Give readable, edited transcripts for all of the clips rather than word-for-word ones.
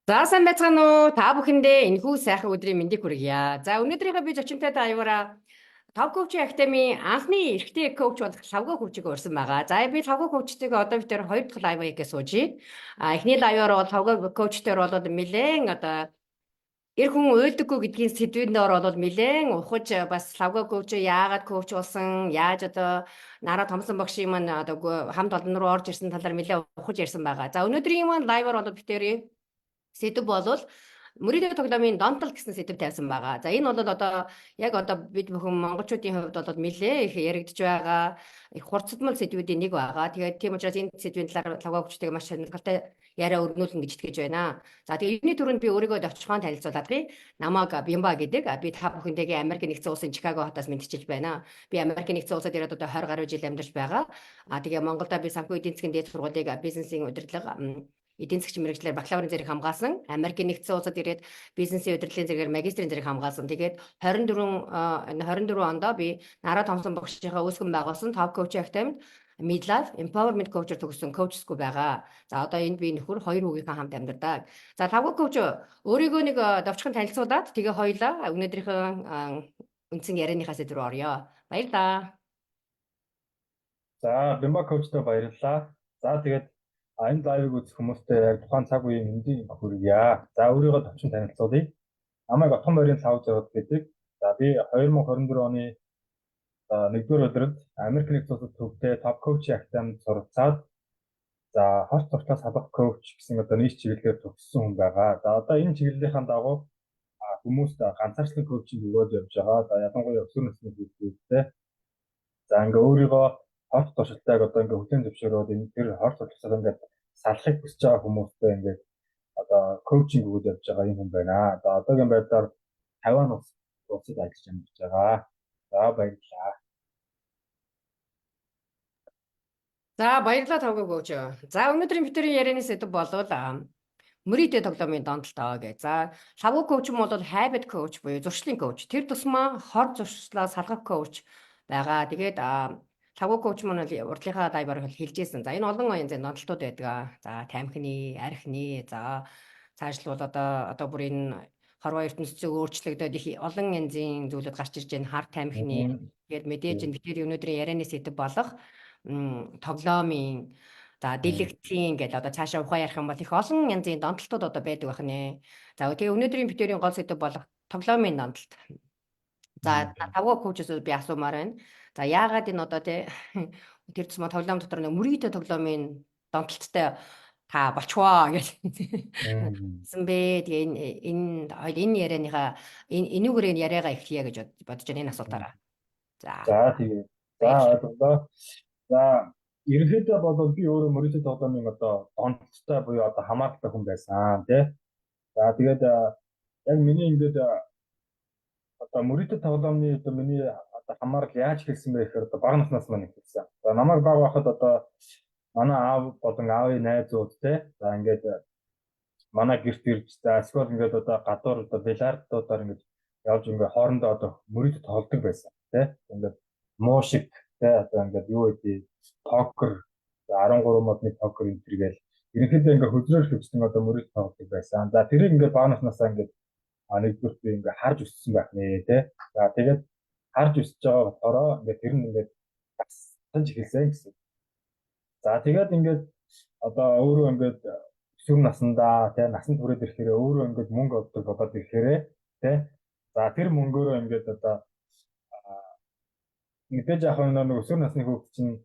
За сайн байцгаана уу? Та бүхэндээ энэхүү сайхан өдрийн мэндийг хүргье. За өнөөдрийнхөө би зочинтой даавараа Top Coach Academy анхны эрэгтэй коуч болох Лавга коучийг урьсан байгаа. За би Лавга коучтойг одоо бид хоёр дахь лайв хийгээ суужий. Эхний лайваар бол Лавга коучтой бол нэлээд эр хүн уйлдаггүй гэдгийн сэдвийн доор бол нэлээд ухаж бас Лавга коуч яагаад коуч болсон, яаж Нара Томсон багшийн маань хамт олон руу орж ирсэн талаар нэлээд ухаж ярьсан байгаа. За өнөөдрийн маань лайваар бол битэрийн сэдв болвол мөрөдөө тоглоомын донтол гэсэн сэдв тавьсан байгаа. За энэ бол яг бид бүхэн монголчуудын хувьд бол нэлээ их яригдж байгаа их хурцдмал сэдвүүдийн нэг байгаа. Тэгээд тийм учраас энэ сэдвийн талаар лавгагчдыг маш сонирхолтой яриа өрнүүлнэ гэж итгэж байна. За тэгээд энэний түрүүнд би өөрийгөө товчхон танилцуулаад би намайг Бямба гэдэг. Би та бүхэндээ Америк нэгдсэн улсын Чикаго хотоос мэдчилж байна. Би Америк нэгдсэн улсад ирээд 20 гаруй жил амьдарч байгаа. Тэгээ Монголда би санхүү эдийн засгийн дээд сургуулийг бизнесийн удирдлага эдийн засгийн мэргэжлэр бакалаврын зэрэг хамгаалсан. Америкийн нэгдсэн улсад ирээд бизнесийн удирдлагын зэрэгээр магистрийн зэрэг хамгаалсан. Тэгээд 24 онд би Нара Томсон багшийнхаа үүсгэн байгуулсан Top Coach Academy Midlife Empowerment Coach-оор төгссөн coach school байгаа. За одоо энд би нөхөр хоёр хүүгийнхээ хамт амьдардаг. За Лавга коуч өөрийгөө нэг давчхан танилцуулаад тэгээ хоёлаа өнөөдрийнхөө үндсэн ярианыхаа сэдв рүү орё. Баярлалаа. За Бямба коучтой баярлалаа. За тэгээд энэ лайвыг үзэх хүмүүстээ яг тухайн цаг үеийн мэндийг хүргье. За өөрийгөө товчхон танилцуулъя. Намайг Отгон морийн 5 гэдэг. За би 2024 оны 1-р өдрөд Америк нэгдсэн улсад төвтэй Top Coach Academy суралцаад за хорт зуртаас салах коуч гэсэн нийт чиглэлээр төгссөн хүн байгаа. За одоо энэ чиглэлийн дагуу хүмүүст ганцаарчлан коучинг өгөөд явж байгаа. За ялангуяа өсвөр насны хүүхдүүдтэй. За ингээ өөрийгөө хорт туршилтайг хүлээн зөвшөөрөөд энэ тэр хорт туршилтаа салахыг хүсэж байгаа хүмүүстэй коучинг өгөөд явж байгаа юм хүн байна. За одоогийн байдлаар Тайван улсад ажиллаж амьдарч байгаа. За баярлалаа. За баярлалаа Тавга коуч. За өнөөдрийн бидний ярианы сэдв болвол мөрөдөө тоглоомын донтолтоо гэж. За Лавга коуч бол habit coach буюу зуршлын коуч. Тэр тусмаа хор зуршлаа салгах коуч байгаа. Тэгээд Лавга коуч маань урдлынхаа лайваар хэлжсэн. За энэ олон янзын донтолтууд байдаг. За тамхины, архины, за цаашлбал одоо бүр энэ хорвоо ертөнцийн өөрчлөгдөд их олон янзын зүйлүүд гарч ирж байна. Хар тамхины тэгээд мэдээж энэ бидний өнөөдрийн ярианы сэдв болох тоглоомын дэлгэцийн гэдэг цаашаа ухаан ярих юм бол их олон янзын донтолтууд байдаг байх нэ. За тэгээ өнөөдрийн битүүрийн гол сэдв болох тоглоомын донтолт. За Лавга коучоос би асуумаар байна. За яагаад энэ тэр тусмаа тоглоом дотор мөрөдөө тоглоомын донтолттой та болчихвоо гэсэн бэ. Тэгээ энэ ярианыхаа энүүгээр яриагаа эхлэе гэж бодож байна энэ асуултаараа. За тэгээ. За ойлголоо. За ерөнхийдөө бол би өөрөө мөрөдөө тоглоомын донтолттой буюу хамааралтай хүн байсан тий. За тэгээд яг миний мөрөдөө тоглоомны миний хамаарал яаж хэлсэн бэ гэхээр бага наснаас маань хэлсэн. За намайг бага байхад манай аав болон аавын найзууд тий. За ингээд манай гэрт ирж за эсвэл гадуур бильярдуудаар явж хоорондоо мөрөдөө тоглодог байсан тий. Ингээд муушиг тий юу гэдэг покер 13 модны покер энэ төр гээл ерөнхийдөө хөдлөөр хөвчтөн мөрөдөө тоглодог байсан. За тэрийг бага наснасаа нэгдүгээр би харж өссөн байх нэ тий. За тэгээд харж өсөж байгаа болохоор тэр нь тасч эхэлсэн гэсэн. За тэгээд өөрөө өсвөр наснда тий насанд хүрээд ирэхээр өөрөө мөнгө олдог болоод ирэхээр тий. За тэр мөнгөөрөө мэдээж яг өсвөр насны хүүхд чинь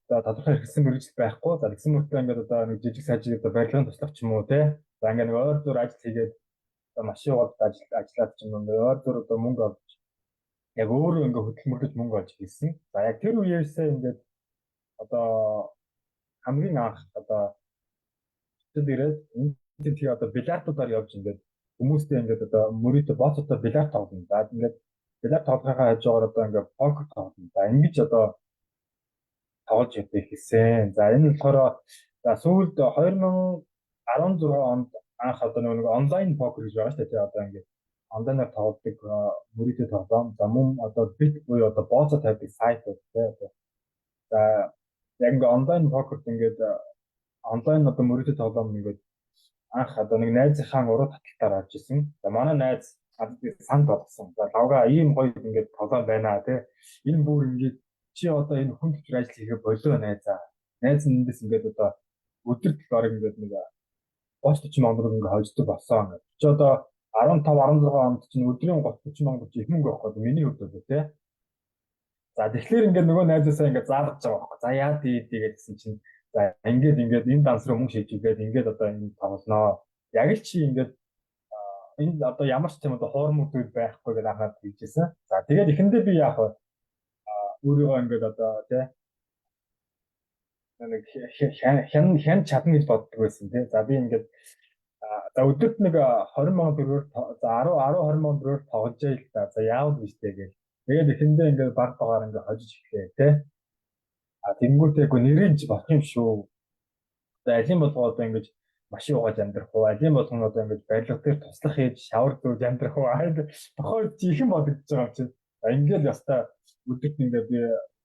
тодорхой хэрэгсэн мэргэжил байхгүй. За тэгсэн мөртөө нэг жижиг сажиг барилгын туслах ч юм уу тий. За өөр зур ажил хийгээд машин болоод ажиллаад ч юм уу өөр зур мөнгө олж яг өөрөө хөдөлмөрлөж мөнгө олж хийсэн. За яг тэр үеэсээ хамгийн анх ирээд энэ бильярдуудаар явж хүмүүстэй мөрөдөө боцтой бильярд тоглоно. За бильярд тоглохынхаа хажуугаар покер тоглоно. За ингэж тоглож явдаг хэлсэн. За энэ болохоор сүүлд 2016 онд анх онлайн покер гэж байгаа шүү дээ. Онлайнаар тоглодог мөрөдөө тоглоом. За мөн бит буюу бооцоо тавьдаг сайт тий. За яг онлайн покерт онлайн мөрөдөө тоглоом анх одоо нэг найзынхаа уруу таталтаар орж исэн. За манай найз санд болгосон. За лавга ийм гоё ингээд тоглоом байна те. Энэ бүр ингээд чи одоо энэ хүн төвчөр ажил хийгээ болоо найзаа. Найз нь эндээс ингээд одоо өдөр төлөөр ингээд нэг 30-40 мянган төгрөг ингээд хождог болсон. Чи одоо 15-16 онд чинь өдрийн 30-40 мянган төгрөг их мөнгө байхгүй миний хувьд бол те. За тэгэхээр ингээд нөгөө найзаасаа ингээд заалгаж байгаа байхгүй. За яа дий гэсэн чинь за ингээд энэ данс руу мөнгө шийдвгээд ингээд одоо энэ тоглоноо. Яг л чи ингээд энэ одоо ямар ч тийм одоо хоормуудууд байхгүй гэж анхаад хэлжсэн. За тэгээд эхэндээ би яг өөрийгөө ингээд одоо тий нэг хэн чадна гэж боддог байсан тий. За би ингээд за өдөрт нэг 20 мянган төгрөгөөр за 10-20 мянган төгрөгөөр тоглож байл та. За яавал биш дээ гэж. Тэгээд эхэндээ ингээд баг багаар ингээд хожиж эхлэв тий. Тэнгүүтээ гоо нэрийн ч болох юм шүү. За алийн болгоо одоо ингээд машин угааж амьдрах уу, алийн болгон одоо ингээд барилга дээр туслах хийж шавар дүүж амьдрах уу. Тохойд ихэн бодогдож байгаа юм чинь. За ингээд ястаа өдөрт ингээд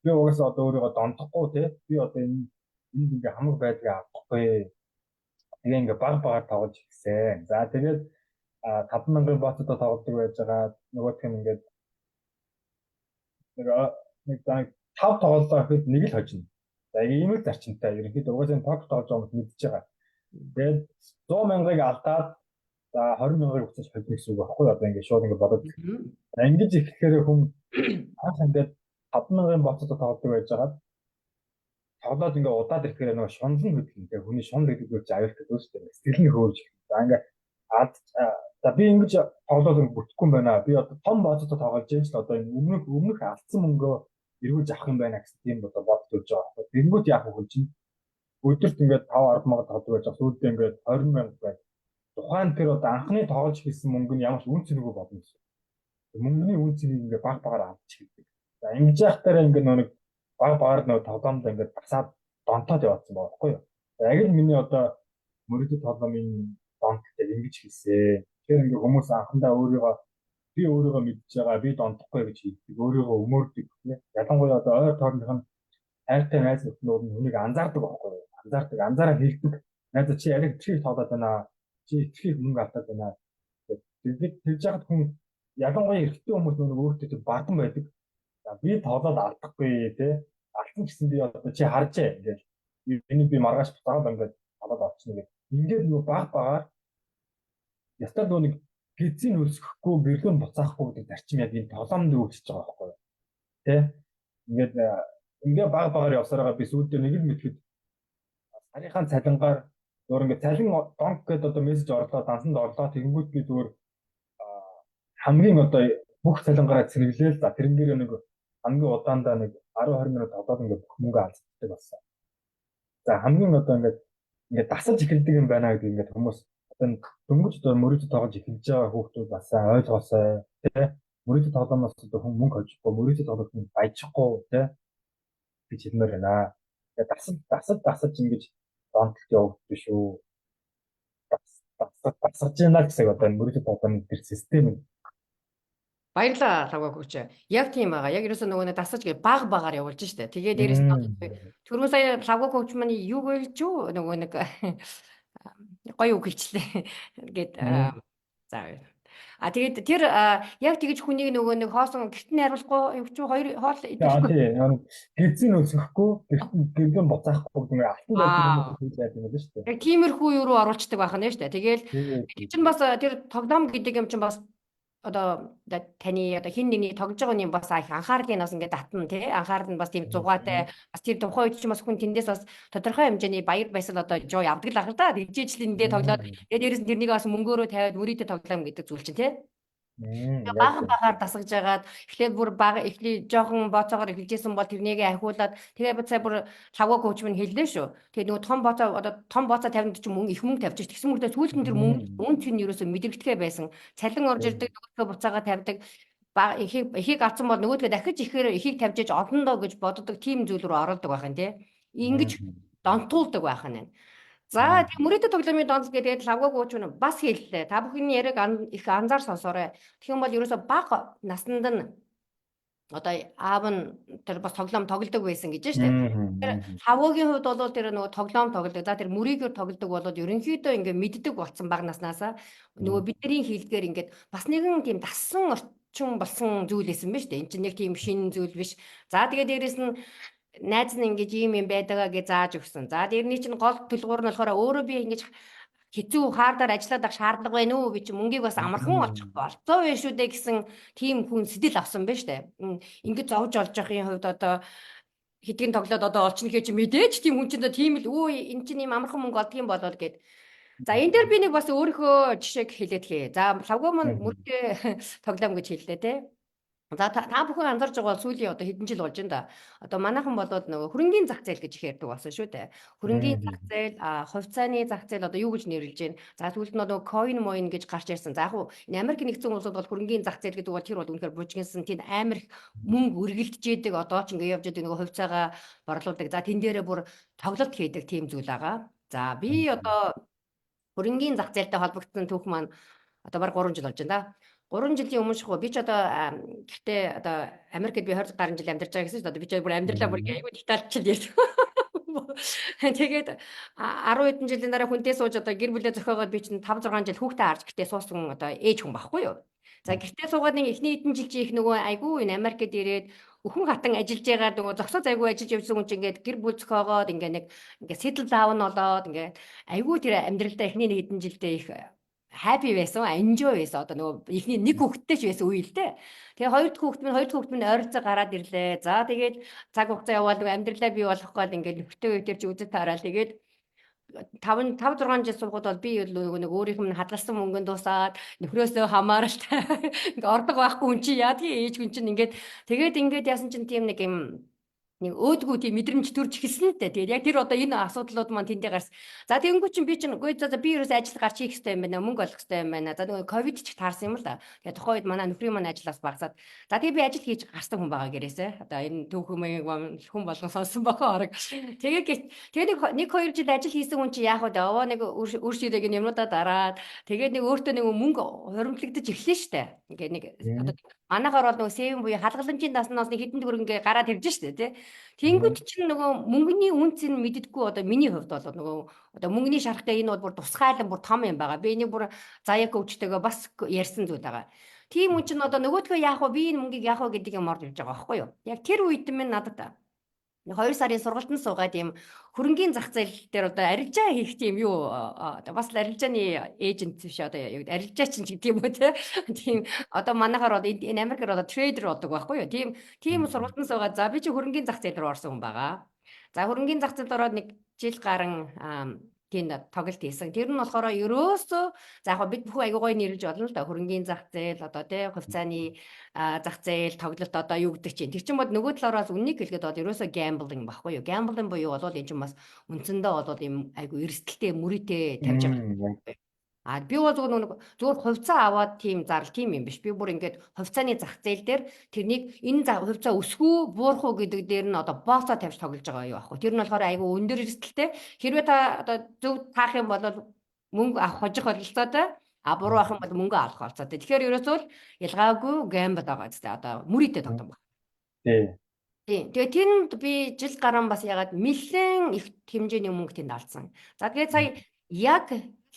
би угаасаа одоо өөрийгөө дондохгүй тий. Би одоо энэ ингээд хамаг байдгийг авахгүй. Тэгээ ингээд баг багаар тоглож ирсэн. За тэгээд 50000 ботод тоглодог байж байгаа. Нөгөөх нь ингээд нэг 5 тоглолоо гэхэд нэг л хожино. За ийм л зарчимтай. Ерөнхийдөө угаасаа ток тоглож байгаа хүмүүс мэдчихэж байгаа. Тэгээд 100 мянгаыг алдаад за 20 мянгаыг уцаж хожих гэсэн үг байхгүй одоо ингээд шууд ингээд бодоод. За ингэж ихэхээр хүн анх ингээд 50000 ботод тоглодог байж байгаа. Тоглоод ингээд удаад ирэхээр нөгөө шунлан хөдлөнтэй хүний шунл гэдэг үг аюултай дүүстэй. Сэтгэл нь хөөрж. За ингээд за би ингэж тоглоод бүтэхгүй юм байна. Би одоо том ботод тоглож юм ч одоо энэ өмнөх алдсан мөнгөө эргүүлж авах юм байна гэсэн тийм одоо бодож өгч байгаа. Тэнгүүд яг хөл чинь өдөрт ингээд 5-10 мянга тоглож байж байгаа. Сүүлдээ ингээд 20 мянга байна. Тухайн тэр одоо анхны тоглож хийсэн мөнгө нь ямар ч үн цэнэгүй болно гэсэн. Мөнгөний үн цэнийг ингээд баг багаар авч хэлдэг. За ингэж яхахтаараа ингээд нэг баг багаар нэг тоглоомд ингээд басаад донтоод явуулсан байгаа байхгүй юу. Яг л миний одоо мөрөдөд тоглоомын донттой ингэж хийсэн. Тэгэхээр ингээд хүмүүс анхандаа би өөрийгөө мэдж байгаа, би дондохгүй гэж хэлдэг, өөрийгөө өмөрдөг тийм. Ялангуяа одоо ойр тоорных нь хайртай найз нөхнүүд нь хүнийг анзаардаг байхгүй юу? Анзаараад хэлдэг. Найз чи яг итгэх тоглоод байна. Чи итгэх мөнгө алдаад байна. Тэгээд тэгж яхад хүн ялангуяа эрэгтэй хүмүүс нөгөө өөртөө бардам байдаг. За би тоглоод алдахгүй тий. Алдсан гэсэн би одоо чи харжээ ингээд. Энийг би маргааш буцаад ингээд тоглоод авчихна гэх. Ингээд нөгөө баг багаар ястаа нөгөө гизийн өсөхгүй гэрлэн буцаахгүй гэдэг зарчим яг энэ тоглоомд үүсэж байгаа байхгүй юу. Тэ? Ингээд баг багаар явсараа би сүүлдээ нэг л мэдхэд сарынхаа цалингаар зур ингээд цалин донк гэдэг одоо мессеж орлоо, дансанд орлоо. Тэгэнгүүт би зүгээр хамгийн одоо бүх цалингаараа цэргэлээл за тэрнгээр нэг хамгийн удаандаа нэг 10-20 минут тоглоод ингээд бүх мөнгө алддаг болсон. За хамгийн одоо ингээд дасаж эхэлдэг юм байна гэдэг ингээд хүмүүс дөнгөж одоо мөрөдөд тоглож эхэлж байгаа хүүхдүүд бас ойлгоосой тий мөрөдөд тоглоомоос одоо хүн мөнгө хожихгүй мөрөдөд тоглох нь баяжихгүй тий гэж хэлмээр байна. Тэгээд дасаж ингэж донтолт явагддаг шүү. Дасаж яана гэсэн одоо мөрөдөд тоглоомын тэр систем нь Баярлалаа Лавга хөгч. Яг тийм байгаа. Яг ерөөсөө нөгөө дасаж гэ баг багаар явуулж штэ. Тэгээд дээрээс нь түрүүн сая Лавга хөгч маань юу гэлж юу нөгөө нэг гоё үг хэлчлээ. Ингээд за. Тэгээд тэр яг тэгж хүнийг нөгөө нэг хоосон гэрт нь хариулахгүй юу ч хоёр хоол идэхгүй. Тийм. Гэрцэн өсөхгүй, гэрдэн буцаахгүй гэдэг нь алтан байдаг юм байдаг юм шүү дээ. Яг тиймэрхүү юу руу оруулцдаг байх нь шүү дээ. Тэгээл тэр чинь бас тэр тогтоом гэдэг юм чинь бас одоо таны одоо хин нэгний тоглож байгаа юм бас их анхаарлын бас ингээд татна тий анхаарал нь бас тийм зугаатай бас тэр тухайн үед ч бас хүн тэндээс бас тодорхой хэмжээний баяр баясгал одоо жоо явдаг л ахал та дижиталэндээ тоглоод тэгээд дээрэс нь тэрнийг бас мөнгөөрөө тавиад мөрөдө тоглоом гэдэг зүйл чинь тий багаар дасгаж агаад эхлээд бүр эхлээ жоохон бооцоогоор эхэлжсэн бол тэрнийг ахиулаад тэгээ бацаа бүр Лавга коуч минь хэллээ шүү. Тэгээ нөгөө том бооцоо тавинд ч мөнгө их мөнгө тавьчих. Тэгсэн мөрөдөө сүүлд нь тэр мөнгө үн цэн ерөөсөө мэдрэгдэхээ байсан. Цалин орж ирдэг нөгөөдөө буцаага тавьдаг. Эхийг авсан бол нөгөөдөө дахиж ихээр эхийг тавьж иж олно доо гэж боддог тийм зүйл рүү оролдог байх юм тий. Ингэж донтуулдаг байх нь. За тийм мөрөдө тоглоомын донц гэдэг Лавга коуч нь бас хэллээ. Та бүхний яриаг их анзаар сонсоорой. Тэгэх юм бол ерөөсө бага наснд нь одоо аав нь тэр бас тоглоом тоглодог байсан гэж штэ. Тэр хавуугийн хувьд бол тэр нөгөө тоглоом тоглодог. За тэр мөрийгээр тоглодог болоод ерөнхийдөө ингээ мэддэг болсон баг наснаасаа нөгөө бидний хэлдгээр ингээд бас нэгэн тийм дассан орчин болсон зүйл байсан ба штэ. Энд чинь нэг тийм шинэ зүйл биш. За тэгээд дээрэс нь найз нь ингэж ийм юм байдгаа гэж зааж өгсөн. За дэрний чинь гол төлгуур нь болохоор өөрөө би ингэж хэцүү хаардаар ажиллаад ах шаардлага байна уу би чи мөнгийг бас амархан олчих болцоо байх шүү дээ гэсэн тийм хүн сэтэл авсан байна штэ. Ингээд зовж олж явахын хувьд одоо хэдийн тоглоод одоо олчихно гэж мэдээж тийм хүн чинь тийм л өө эн чинь юм амархан мөнгө олдгийн болоод гээд. За энэ дээр би нэг бас өөрийнхөө жишээг хэлээд хээ. За лавгүй мань мөрдөө тоглоом гэж хэллээ те. За та бүхэн анзарч байгаа бол сүүлийн одоо хэдэн жил болж байна да. Одоо манайхан болоод нөгөө хөрөнгийн зах зээл гэж их ярьдаг болсон шүү дээ. Хөрөнгийн зах зээл, хувьцааны зах зээл одоо юу гэж нэрлэж байна? За сүүлд нь одоо coin moin гэж гарч ирсэн. За яг уу Америк нэгдсэн улсууд бол хөрөнгийн зах зээл гэдэг бол тэр бол үнэхээр бужигнсан тийм амар их мөнгө үргэлжжээдэг одоо ч ингээд явж байгаа нөгөө хувьцаагаа борлуулдаг. За тэн дээрээ бүр тоглолт хийдэг тийм зүйл байгаа. За би одоо хөрөнгийн зах зээлтэй холбогдсон түүх маань одоо баг 3 жил болж байна да. 3 жилийн өмнө шахуу би ч одоо гэхдээ одоо Америкт би 20 гаруй жил амьдарч байгаа гэсэн чинь одоо би ч бүр амьдралаа бүр айгүй детальчил ярьж. Тэгээд 10 хэдэн жилийн дараа хүнтэй сууж одоо гэр бүлээ зохиогоод би чинь 5 6 жил хүүхдээ харж гэртээ суусан одоо ээж хүн байхгүй юу. За гэртээ суугаад нэг эхний хэдэн жил чи их нөгөө айгүй энэ Америкт ирээд өхөн хатан ажиллаж байгаа нөгөө зогсоо зайгүй ажиллаж явсан хүн чинь ингээд гэр бүл зохиогоод ингээд settle down болоод ингээд айгүй тэр амьдралдаа эхний нэг хэдэн жилдээ их happy байсан, enjoy байсан. Одоо нөгөө ихний нэг хүүхэдтэй ч байсан үе л дээ. Тэгээ хоёр дахь хүүхэд минь ойролцоо гараад ирлээ. За тэгээд цаг хугацаа яваад амьдралаа бий болгох гээд ингээд нөхөртэй үе дээр ч үзэж таараа. Тэгээд 5 6 жил суугаад бол би нэг өөрийнх нь хадгалсан мөнгөнд дуусаад нөхрөөсөө хамааралтай ингээд ордог байхгүй хүн чи яадгийн ээж хүн чинь тэгээд яасан чинь тийм нэг юм нэг өөдгүү тийм мэдрэмж төрж эхэлсэн л дээ. Тэгээд яг тэр одоо энэ асуудлууд маань тэндээ гарсан. За тэгэнгүүт чинь би чинь үгүй за би ерөөс ажил гарч хийх хэрэгтэй юм байна. Мөнгө олох хэрэгтэй юм байна. За нөгөө ковид ч таарсан юм л да. Тэгээд тухайн үед манай нөхрийн маань ажиллаас багасаад. За тэгээд би ажил хийж гарсан хүн байгаа гэрээсээ. Одоо энэ түүхмийг хүн болгон сонсон бохоо орог. Тэгээд нэг 2 жил ажил хийсэн хүн чи яах вэ? Овоо нэг үр ширээг юмнуудаа дараад тэгээд нэг өөртөө нэг мөнгө хуримтлагдаж эхлэв штэ. Ингээд нэг одоо манайхаар бол нөгөө сэвэн буюу халгаламжийн даснаас нэг хэдэн төгрөг ингээ гараад ирж штэ тий. Тэнгүүд чинь нөгөө мөнгөний үнцийг мэддэггүй одоо миний хувьд бол нөгөө одоо мөнгөний шархтай энэ бол бүр тусгайлан бүр том юм байгаа. Би энийг бүр заяа коучтэйгээ бас ярьсан зүйл байгаа. Тийм хүн чинь одоо нөгөөдгөө яах вэ? Би энэ мөнгийг яах вэ гэдэг юм орж ирж байгаа байхгүй юу? Яг тэр үед минь надад 2 сарын сургалтанд суугаад юм хөрөнгийн зах зээл дээр одоо арилжаа хийх тийм юу бас арилжааны эйжент биш одоо арилжаач гэдэг юм уу тийм одоо манайхаар бол энэ Америкээр одоо трейдер болдог байхгүй юу тийм сургалтанд суугаад за би чи хөрөнгийн зах зээл рүү орсон хүн байгаа. За хөрөнгийн зах зээлд ороод нэг жил гарan тийм тоглолт хийсэн. Тэр нь болохоор ерөөсөө за яг бид бүхэн аягүй гоё нэрлж болно л да. Хөрөнгийн зах зээл одоо тий хувьцааны зах зээл тоглолт одоо юу гэдэг чинь. Тэр чинь бод нөгөө талаараас үннийг хэлгээд бол ерөөсөө gambling баггүй юу. Gambling буюу бол энэ чинь бас үндсэндээ бол юм аягүй эрсдэлтэй мөрөдөө тавьж байгаа. Би бол зүгээр хувьцаа аваад тийм зарлал тийм юм биш. Би бүр ингээд хувьцааны зах зээл дээр тэрнийг энэ хувьцаа өсгөө буурах уу гэдэг дээр нь одоо боосоо тавьж тоглож байгаа юу аахгүй. Тэр нь болохоор айгүй өндөр эрсдэлтэй. Хэрвээ та одоо зөв таах юм бол мөнгө авах хожих бололцоотой. Буруу авах юм бол мөнгө авах бололцоотой. Тэгэхээр ерөөсөө л ялгаагүй гэмбл байгаа зү одоо мөрөдөө тоглоом байна. Тийм. Тэгээ тэнд би жил гарan бас ягаад нэлээд их хэмжээний мөнгө тэнд алдсан. За тэгээ сая яг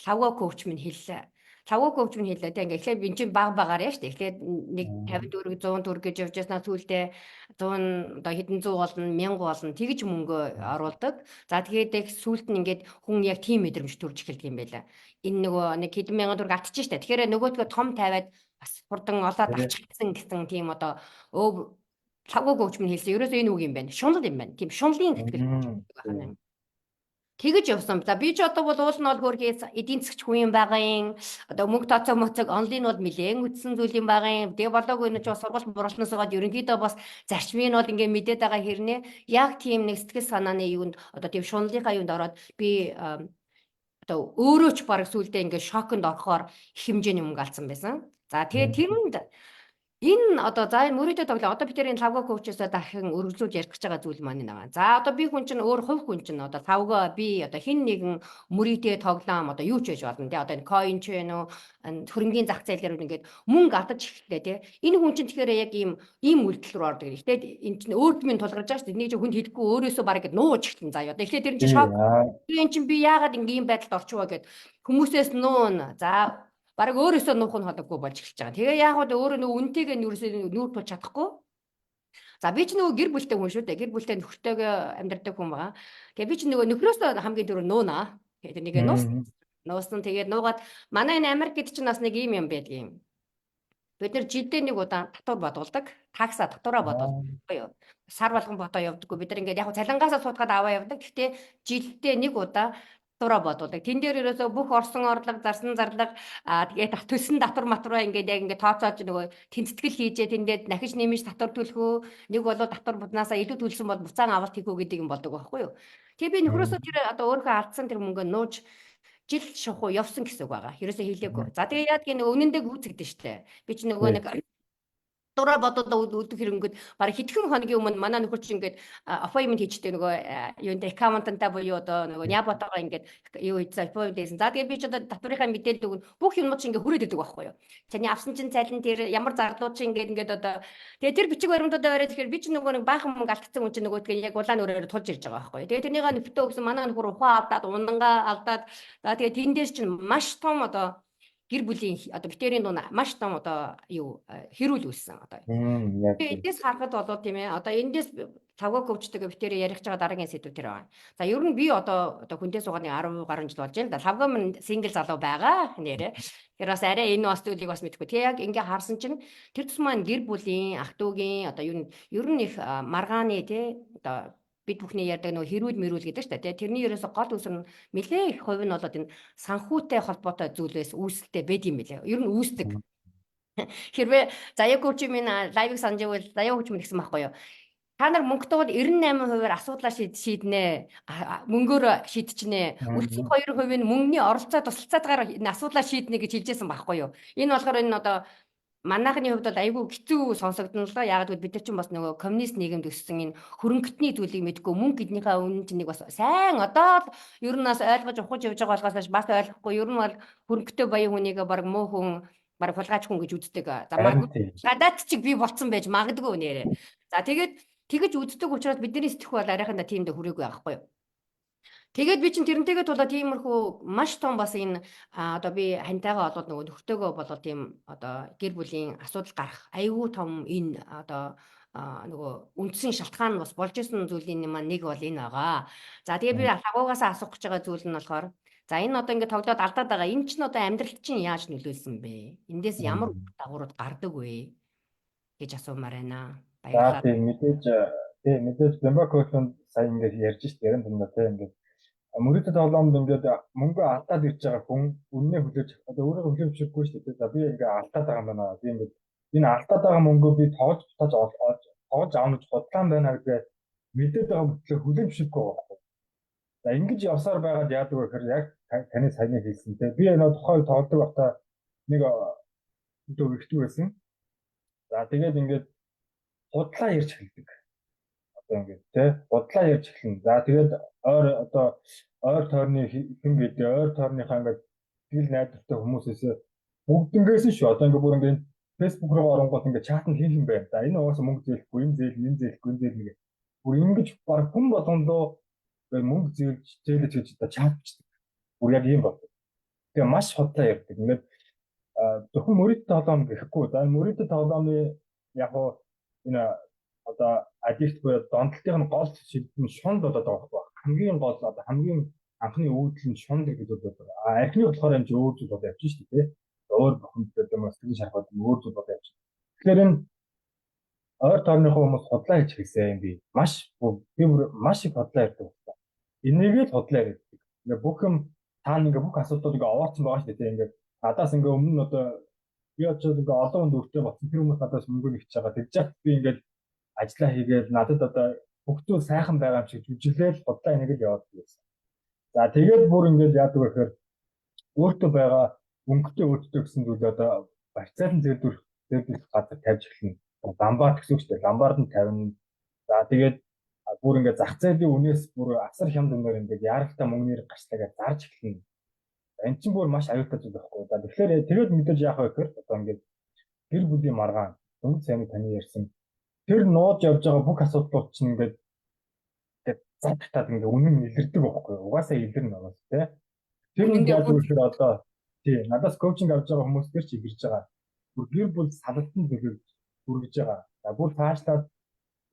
лавга коуч минь хэллээ. Лавга коуч минь хэллээ. Тэгээ эхлээд би чинь баг багаар яа штэ. Эхлээд нэг 50 төгрөг 100 төгрөг гэж явж яснаа сүүлдээ 100 одоо хэдэн 100 болно 1000 болно тэгж мөнгө оруулдаг. За тэгээд сүүлд нь ингээд хүн яг тийм мэдрэмж төрж эхэлдэг юм байла. Энэ нөгөө нэг хэдэн мянган төгрөг автчих штэ. Тэгэхээр нөгөөдгөө том тавиад бас хурдан олоод авчихсан гэсэн тийм одоо лавга коуч минь хэлсэн. Ерөөсөө энэ үг юм байна. Шунал юм байна. Тийм шунлын тэтгэл байна. Тэгэж явсан. За би ч одоо бол уул нь бол хөргээс эдийн засгч хүн юм байгаа. Одоо мөнгө тооцоо моцог онлайн бол нэлээд үтсэн зүйл юм байгаа. Тэгээ болоогүй нь ч бас сургалт буруулснасаа ерөнхийдөө бас зарчмын бол ингээ мэдээд байгаа хэрнээ яг тийм нэг сэтгэл санааны юунд одоо тийм шунлынхаа юунд ороод би одоо өөрөө ч баг сүулдэ ингээ шоконд орохоор их хэмжээний мөнгө алдсан байсан. За тэгээ тэрэнд Энэ одоо за энэ мөрөдөө тоглоо. Одоо бид тэрийн 5G коучсоо дахин өргөжлүүлж ярих гэж байгаа зүйл маань байгаа. За одоо би хүн чинь өөр хувь хүн чинь одоо 5G би одоо хин нэгэн мөрөдөө тоглоом одоо юу ч байж болно тий. Одоо энэ coin ч вэ нүү хөрөнгөний зах зээлээр ингээд мөнгө алдаж эхэллээ тий. Энэ хүн чинь тэгэхээр яг ийм үйлдэл рүү ордог. Эхлээд энэ чинь өөртмийн тулгарч байгаа шүү дээ. Нэг чинь хүнд хэлэхгүй өөрөөсөө бараг ингээд нууж эхэлсэн заяа. Одоо эхлээд тэр чинь шок. Энэ чинь би яагаад ийм байдалд орчихвоо гэд хүмүүсээс нуун. За бараг өөрөөсөө нуух нь хологгүй болж эхэлж байгаа. Тэгээ яг уу өөрөө нөгөө үнтэйгээ нүүр тулж чадахгүй. За би ч нөгөө гэр бүлтэй хүн шүү дээ. Гэр бүлтэй нөхөртөөгөө амьдардаг хүн байгаа. Тэгээ би ч нөгөө нөхрөөсөө хамгийн түрүү нуунаа. Тэгээ нэгэ нуусан тэгээд нуугаад манай энэ Америк гэдэг чинь бас нэг юм байдаг юм. Бид нэр жилдээ нэг удаа татвар бодуулдаг. Такса татвараа бодуулдаг юу? Сар болгон бодоо явдаггүй. Бид нар ингээд яг цалингаасаа суудгаад аваа явдаг. Гэхдээ жилдээ нэг удаа татвараа бодуулдаг. Тэн дээр ерөөсөө бүх орсон орлого, зарсан зарлага тэгээд төлсөн татвар матвараа ингээд яг ингээд тооцоолж нөгөө тэнцэтгэл хийжээ тэндээ дахиж нэмж татвар төлөхөө. Нэг болоо татвар буднаасаа илүү төлсөн бол буцаан авалт хийхүү гэдэг юм болдог байхгүй юу? Тэгээ би нөхрөөсөө тэр одоо өөрөө алдсан тэр мөнгөө нууж жил шухуу явсан гэсэн үг байгаа. Ерөөсөө хийлээгүй. За тэгээ яадаг нэг үнэндээ гүйцэгдэн штэ. Би ч нөгөө нэг дураа бодоод өдөх хэрэгэнгүүд бараг хэдхэн хоногийн өмнө манай нөхөр чинь ингээд appointment хийжтэй нөгөө юунд accountant-тай буюу одоо нөгөө Япотойгоо ингээд юу хийсэн appointment хийсэн. За тэгээ би ч одоо татврынхаа мэдээлэл өгнө. Бүх юмнууд чинь ингээд хүрээд идэг байхгүй юу. Таны авсан чинь цалин тэр ямар зарлууд чинь ингээд одоо тэгээ тэр бичиг баримтуудаа бариад тэгэхээр би ч нөгөө нэг баахан мөнгө алдсан хүн чинь нөгөөдгөө яг улаан өрөөр тулж ирж байгаа байхгүй юу. Тэгээ тэрнийгаа нөтөө өгсөн манай нөхөр ухаан алдаад ундангаа алдаад за тэгээ тэндээс чинь маш том одоо гэр бүлийн одоо битэрийн дунд маш том одоо юу хэрүүл үүссэн одоо. Эндээс харахад болоо тийм ээ. Одоо эндээс 5G коучтойгоо битэрийн ярих байгаа дараагийн сэдв тэр байна. За ер нь би одоо хүндээ суугааны 10 гаруй жил болж байна. 5G минь сингл залуу байгаа нэрээ. Тэр бас арай энэ бас зүйлийг бас мэдэхгүй. Тэг яг ингээ харсан чинь тэр тус маань гэр бүлийн ах トゥ угийн одоо ер нь их маргааны тий одоо бид бүхний ярьдаг нөгөө хэрүүл мэрүүл гэдэг шүү дээ. Тэрний ерөөсө гол үсэр нь нэлээ их хувь нь болоод энэ санхүүтэй холбоотой зүйлээс үүсэлтэй байд юм билээ. Ер нь үүсдэг. Хэрвээ заяа коуч минь лайвыг санаж байвал заяа коуч минь гэсэн байхгүй юу? Та нар мөнгөтэйгээр 98%-аар асуудлаа шийднэ. Мөнгөөр шийдчихнэ. Үлдсэн 2% нь мөнгөний оролцоо тусалцаатгаар энэ асуудлаа шийднэ гэж хэлжсэн байхгүй юу? Энэ болохоор энэ одоо манайхны хувьд бол айгүй хэцүү сонсогдно л доо. Яагаад гэвэл бид нар чинь бас нөгөө коммунист нийгэмд өссөн энэ хөрөнгөтний зүйлийг мэдгүй мөнгө эднийхээ үнэн чинь нэг бас сайн одоо л ер нь бас ойлгож ухаж явж байгаа болохоос бас ойлгохгүй ер нь бол хөрөнгөтэй баян хүнийг баг муу хүн баг хулгайч хүн гэж үздэг. За магадгүй гадаад чиг би болцсон байж магадгүй нэрээ. За тэгээд тэгэж үздэг учраас бидний сэтгэх бол арайхандаа тиймдээ хүрээгүй байхгүй юу? Тэгээд би чинь тэрнтэйгээ тулаад тиймэрхүү маш том бас энэ одоо би хантайгаа болоод нөгөө нөхөртөөгөө болоод тийм одоо гэр бүлийн асуудал гарах айгүй том энэ одоо нөгөө үндсэн шалтгаан бас болж исэн зүйлийн маань нэг бол энэ байгаа. За тэгээ би хагуугаас асуух гэж байгаа зүйл нь болохоор за энэ одоо ингээд тоглоод алдаад байгаа. Энэ чинь одоо амьдралд чинь яаж нөлөөлсөн бэ? Эндээс ямар дагаврууд гардаг вэ гэж асуумаар байна. За тийм мэдээж Бэмбаконд сайн ингээд ярьж штэ яран тундаа тийм ингээд мөрөдөд тоглоомд ингээд мөнгө алдаад ирж байгаа хүн үннээ хүлээж одоо өөрөө хүлээмжшгүй шүү дээ. За би ингээд алдаад байгаа юм байна. Би ингээд энэ алдаад байгаа мөнгөө би тоож авах гэж бодлоо байна гэдэг мэдээд байгаа мөртлөө хүлээмжшгүй байхгүй. За ингэж явсаар байгаад яадаг вэ гэхээр яг таны саяны хэлсэн те би энэ тухайг тоглодог байхдаа нэг өдөө ихтэй байсан. За тэгээд ингээд худлаа ярьж эхэлдэг. Ингээд тий бодлоо ярьж эхэлнэ. За тэгээд ойр тойрны хэн гэдэг ойр тойрныхаа ингээд тэгэл найдвартай хүмүүсээс бүгднгээс нь шүү. Одоо ингээд бүр ингээд Facebook руу оронгууд ингээд чатанд хийх юм байна. За энэ угаасаа мөнгө зээлэхгүй, энэ зээлэхгүй нэг бүр ингэж баг хүн болгондоо мөнгө зээлж гэж одоо чатчдаг. Бүр яг юм байна. Тэгээ маш худлаа ярьдаг. Ингээд зөвхөн мөрөд тоглоом гэхгүй. За мөрөд тоглоомны яг энэ одоо адилт буюу донтолтын гол шийдвэр нь шунд болоод байгаа байхгүй. Хамгийн гол одоо хамгийн анхны үүдэл нь шунд гэдэг бол архины болохоор юм чи өөр зүйл болоо явж шүү дээ. Өөр бохомдтой юм сэтгэл шархаад өөр зүйл болоо явж. Тэгэхээр энэ ойр тойрныхоо хүмүүс худлаа хийж хэлсэн юм би. Маш их худлаа ярьдаг байна. Энийг л худлаа ярьдаг. Ингээ бүх юм таана ингээ бүх асуудлуудыг овоорсон байгаа шүү дээ. Ингээ надаас ингээ өмнө нь одоо би очоод ингээ олон хүнд өртөө болсон. Тэр хүмүүс надаас мөнгө нэгч байгаа. Тэгж яах би ингээ ажиллаа хийгээл надад одоо бүх зүйл сайхан байгаа юм шиг жүжиглээл бодлоо энийг л яваад байсан. За тэгээд бүр ингээд яадаг вэ гэхээр өөртөө байгаа өнгөтэй өөдтэй гэсэн зүйл одоо барьцаалан зэлдвэр дэх газар тавьж эхэлнэ. Ламбард гэсэн үг шүү дээ. Ламбард нь тавина. За тэгээд бүр ингээд зах зээлийн үнээс бүр асар хямд үнээр ингээд яралтай мөнгөний гарчлаагаа зарж эхэлнэ. Энэ чинь бүр маш аюултай зүйл байхгүй. За тэгэхээр тэгээд мэдээж яах вэ гэхээр одоо ингээд гэр бүлийн маргаан дөнгөж сайн таны ярьсан тэр нууж явж байгаа бүх асуудлууд чинь ингээд зад татаад ингээд үнэн илэрдэг байхгүй. Угаасаа илэрнэ байгаа тийм. Тэр үнд яаж үхээр одоо тий надаас коучинг авч байгаа хүмүүс төр чи ирж байгаа. Бүр гэр бүл салалтанд төлөвлөж хүргэж байгаа. За бүр цаашлаад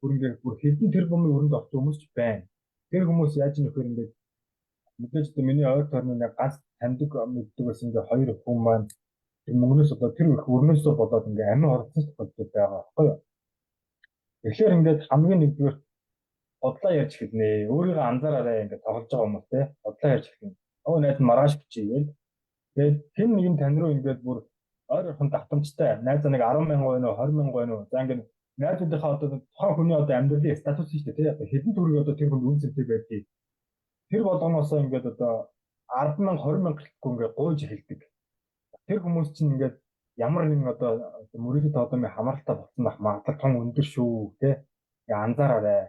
бүр ингээд бүр хэдэн тэрбумын өрөнд орсон хүмүүс ч байна. Тэр хүмүүс яаж нөхөр ингээд мэдээж тэ миний ойр тойрны нэг ганц таньдаг мэддэг бас ингээд хоёр хүн маань тэр мөнгнөөс одоо тэр их өрнөөсөө болоод ингээд амин орцсон тохиолдол байгаа байхгүй юу. Тэгэхээр ингээд хамгийн нэгдүгээр бодлоо ярьж хэлнэ. Өөрийгөө анзаараарай ингээд тоглож байгаа хүмүүс те бодлоо ярьж хэлнэ. Өө найз маргааш бичээгээл. Тэгээд хэн нэгэн тань руу ингээд бүр ойр орхон давтамжтай найзаа нэг 10,000 байна уу 20,000 байна уу. За ингээд найзуудынхаа одоо тухайн хүний одоо амьдралын статус шүү дээ тий. Одоо хэдэн төгрөг одоо тэр хүнд үнцэнтэй байдгийг тэр болгоноосоо ингээд одоо 10,000 20,000 гэхгүй ингээд гуйж эхэлдэг. Тэр хүмүүс чинь ингээд ямар нэгэн одоо мөрөдөд тоодомын хамааралтай болсон байх магадлал том өндөр шүү тий. Ингээ анзаараарай.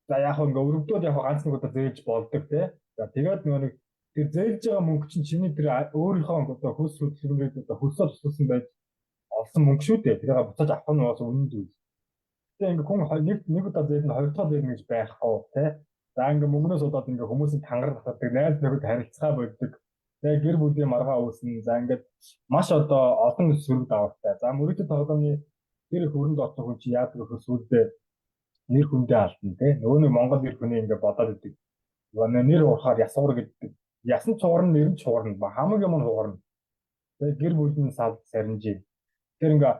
За яг ингээ өрөвдөд яг ганц нэг удаа зээлж болдог тий. За тэгээд нэг тэр зээлж байгаа мөнгө чинь чиний тэр өөрийнхөө одоо хөлс хөдөлгөөнд одоо хөлсөө тусалсан байж олсон мөнгө шүү дээ. Тэрийг буцааж авах нь бас үнэн зүйл. Тэгээ ингээ хүн нэг удаа зээлнэ хоёр дахь зээлнэ гэж байхгүй тий. За ингээ мөнгнөөс удаад ингээ хүмүүсийн тангар татдаг найз нөхөд харилцаа болдог. Тэгээ гэр бүлийн маргаа үүснэ. За ингээд маш одоо олон сөрөг давартай. За мөрөдөд тоглоомны тэр их өрөнд орсон хүн чи яадаг вэ сүлдээ нэр хүндээ алдна тий. Нөгөө нэг Монгол нэр хүнээ ингээ бодоод идэг. Нэр уурахаар ясуур гэдэг. Ясан чуурна нэр нь чуурна. Хамаг юм нь хуурна. Тэгээ гэр бүлийн сав сарнжээ. Тэр ингээ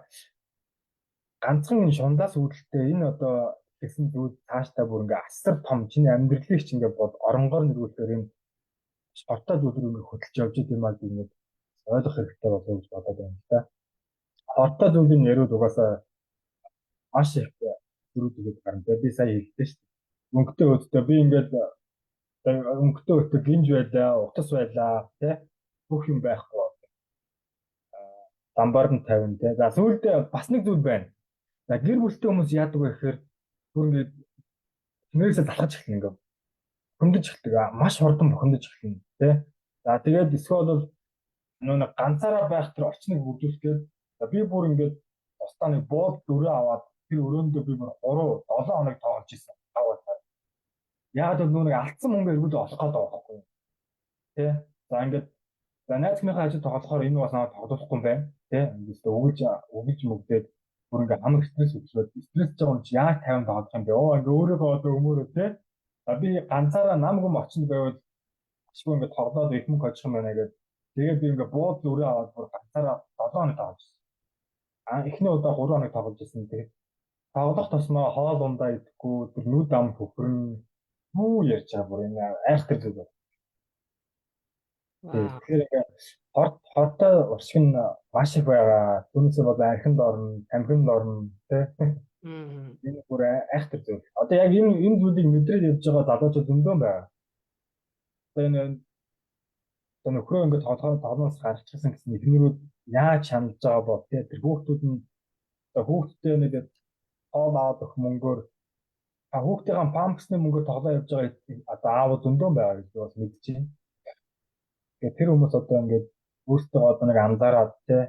ганцхан шундаас үүдэлтэй энэ одоо гэсэн зүйл цаашдаа бүр ингээ асар том чиний амьдралыг ч ингээ бод оронгоор нэрвүүлэхээр энэ спортод өдөр ингээ хөдөлж явж идэм аа гэдэг ойлгох хэрэгтэй болов гэж бодоод байна л да. Спортод үеийн нэрүүд угаасаа маш их зүрхүүдэд гарна. Би сая хэлсэн шүү дээ. Өнгөтэй өдөртөө би ингээд өнгөтэй өдөртөө гинж байлаа, утас байлаа, тий бүх юм байхгүй. Ламбард нь 50 тий. За сүүлдээ бас нэг зүйл байна. За гэр бүлтэй хүмүүс яадаг вэ гэхээр бүр ингээд нэрээсээ залхаж эхэлнэ ингээд. Хөндөж эхэлдэг. Маш хурдан бухимдаж эхэлнэ тий. За тэгээд эсвэл бол нэг ганцаараа байх тэр орчныг бүрдүүлэхэд би бүр ингээд устаа нэг боод дөрөө аваад тэр өрөөндөө би бүр 3-7 хоног тоглож ирсэн. Таваасаа. Яг л нэг алдсан мөнгө эргүүл олох гээд байгаа байхгүй юу? Тэ. За ингээд за найзныхаа ажил тоглохоор энэ бас надад тоглохгүй юм байна. Тэ. Ингээд өгөж мөгдөөд бүр ингээд хамаг стресс өгчөөд стрессж байгаа юм чи яаж 50 тоглох юм бэ? Ингээд өөрөөгөө одоо өмөрөө тэ. За би ганцаараа нам гүм очинд байвал ашгүй ингээд тоглоод их мөнгө очих юм байна гэдэг. Тэгээд би ингээд бууд өрөө аваад бүр ганцаараа 7 хоног тоглож ирсэн. Эхний удаа 3 хоног тоглож ирсэн. Тэгээд тоглох тосмоо хоол ундаа идэхгүй тэр нүд ам хөхрөн юу ярьж байгаа бүр энэ айхтар зүйл байна. Тэгэхээр ингээд хортой уршиг нь маш их байгаа. Түүнээс бол архинд орно, тамхинд орно тий. Энэ бүр айхтар зүйл. Одоо яг энэ зүйлийг мэдрээд явж байгаа залуучууд зөндөө байгаа. Одоо энэ нөхрөө ингээд тоглоомоос гарчихсан гэсэн эхнэрүүд яаж шаналж байгаа бод тий. Тэр хүүхдүүд нь хүүхдтэй нэг хоол аваад өгөх мөнгөөр хүүхдийн памперсны мөнгөөр тоглоо явж байгаа одоо аав зөндөө байгаа гэж бас мэдчихээн. Тэгэхээр тэр хүмүүс одоо ингээд өөртөө одоо нэг анзаараад тий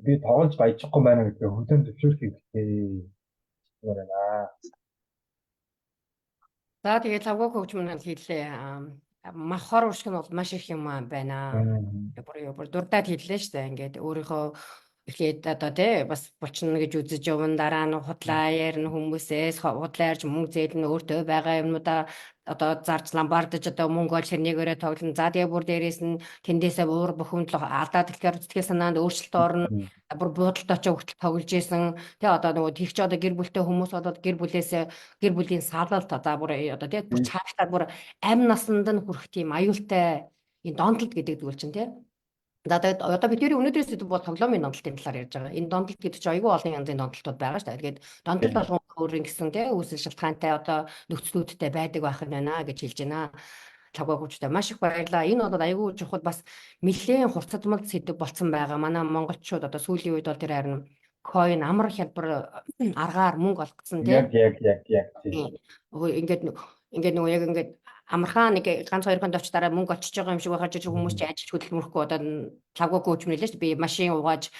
би тоглож баяжахгүй байна гэдэг хүнтэй төвшөөрөх хэрэгтэй юм байна. За тэгээд лавга коуч мань хэллээ. Махар уршиг нь бол маш их юм байна. Бүр дурдаад хэллээ шүү дээ. Ингээд өөрийнхөө эхлээд одоо тий бас болчихно гэж үзэж явна, дараа нь худлаа ярина, хүмүүсээс худлаа ярьж мөнгө зээлнэ, өөртөө байгаа юмудаа одоо зарж ламбардаж одоо мөнгө олж хэрнийгээрээ тоглоно. За тэгээ бүр дээрээс нь тэндээсээ уур бухимдал алдаад тэгэхээр сэтгэл санаанд өөрчлөлт орно. Бүр буудалд очиж хүртэл тоглож исэн. Тэ одоо нөгөө тэгч одоо гэр бүлтэй хүмүүс болоод гэр бүлийн салалт за бүр одоо тий бүр цаашдаа бүр амь насанд нь хүрэх тийм аюултай энэ донтолт гэдэг зүйл чинь тий. За тэгээд одоо бидний өнөөдрөөс бол тоглоомын донтолтын талаар ярьж байгаа. Энэ донтолт гэдэг чинь аюул олон янзын донтолтууд байгаа шүү дээ. Тэгээд донтолт болгон өөрийн гэсэн тий үүсэл шалтгаантай одоо нөхцлүүдтэй байдаг байх нь байна гэж хэлж байна. лавга хөгжтэй маш их баярлалаа. Энэ бол айгүй чухал бас нэлээд хурцдмал сэдв болцсон байгаа. Манай монголчууд одоо сүүлийн үед бол тэр харин coin амар хялбар аргаар мөнгө олгоцсон тийм. Яг Тийм. Ингээд нөгөө яг ингээд амархан нэг ганц 2 хоногийн дараа мөнгө очиж байгаа юм шиг байхад чи хүмүүс чи ажил хөдөлмөрөхгүй одоо лавга кооч мэлээ шүү дээ. Би машин угааж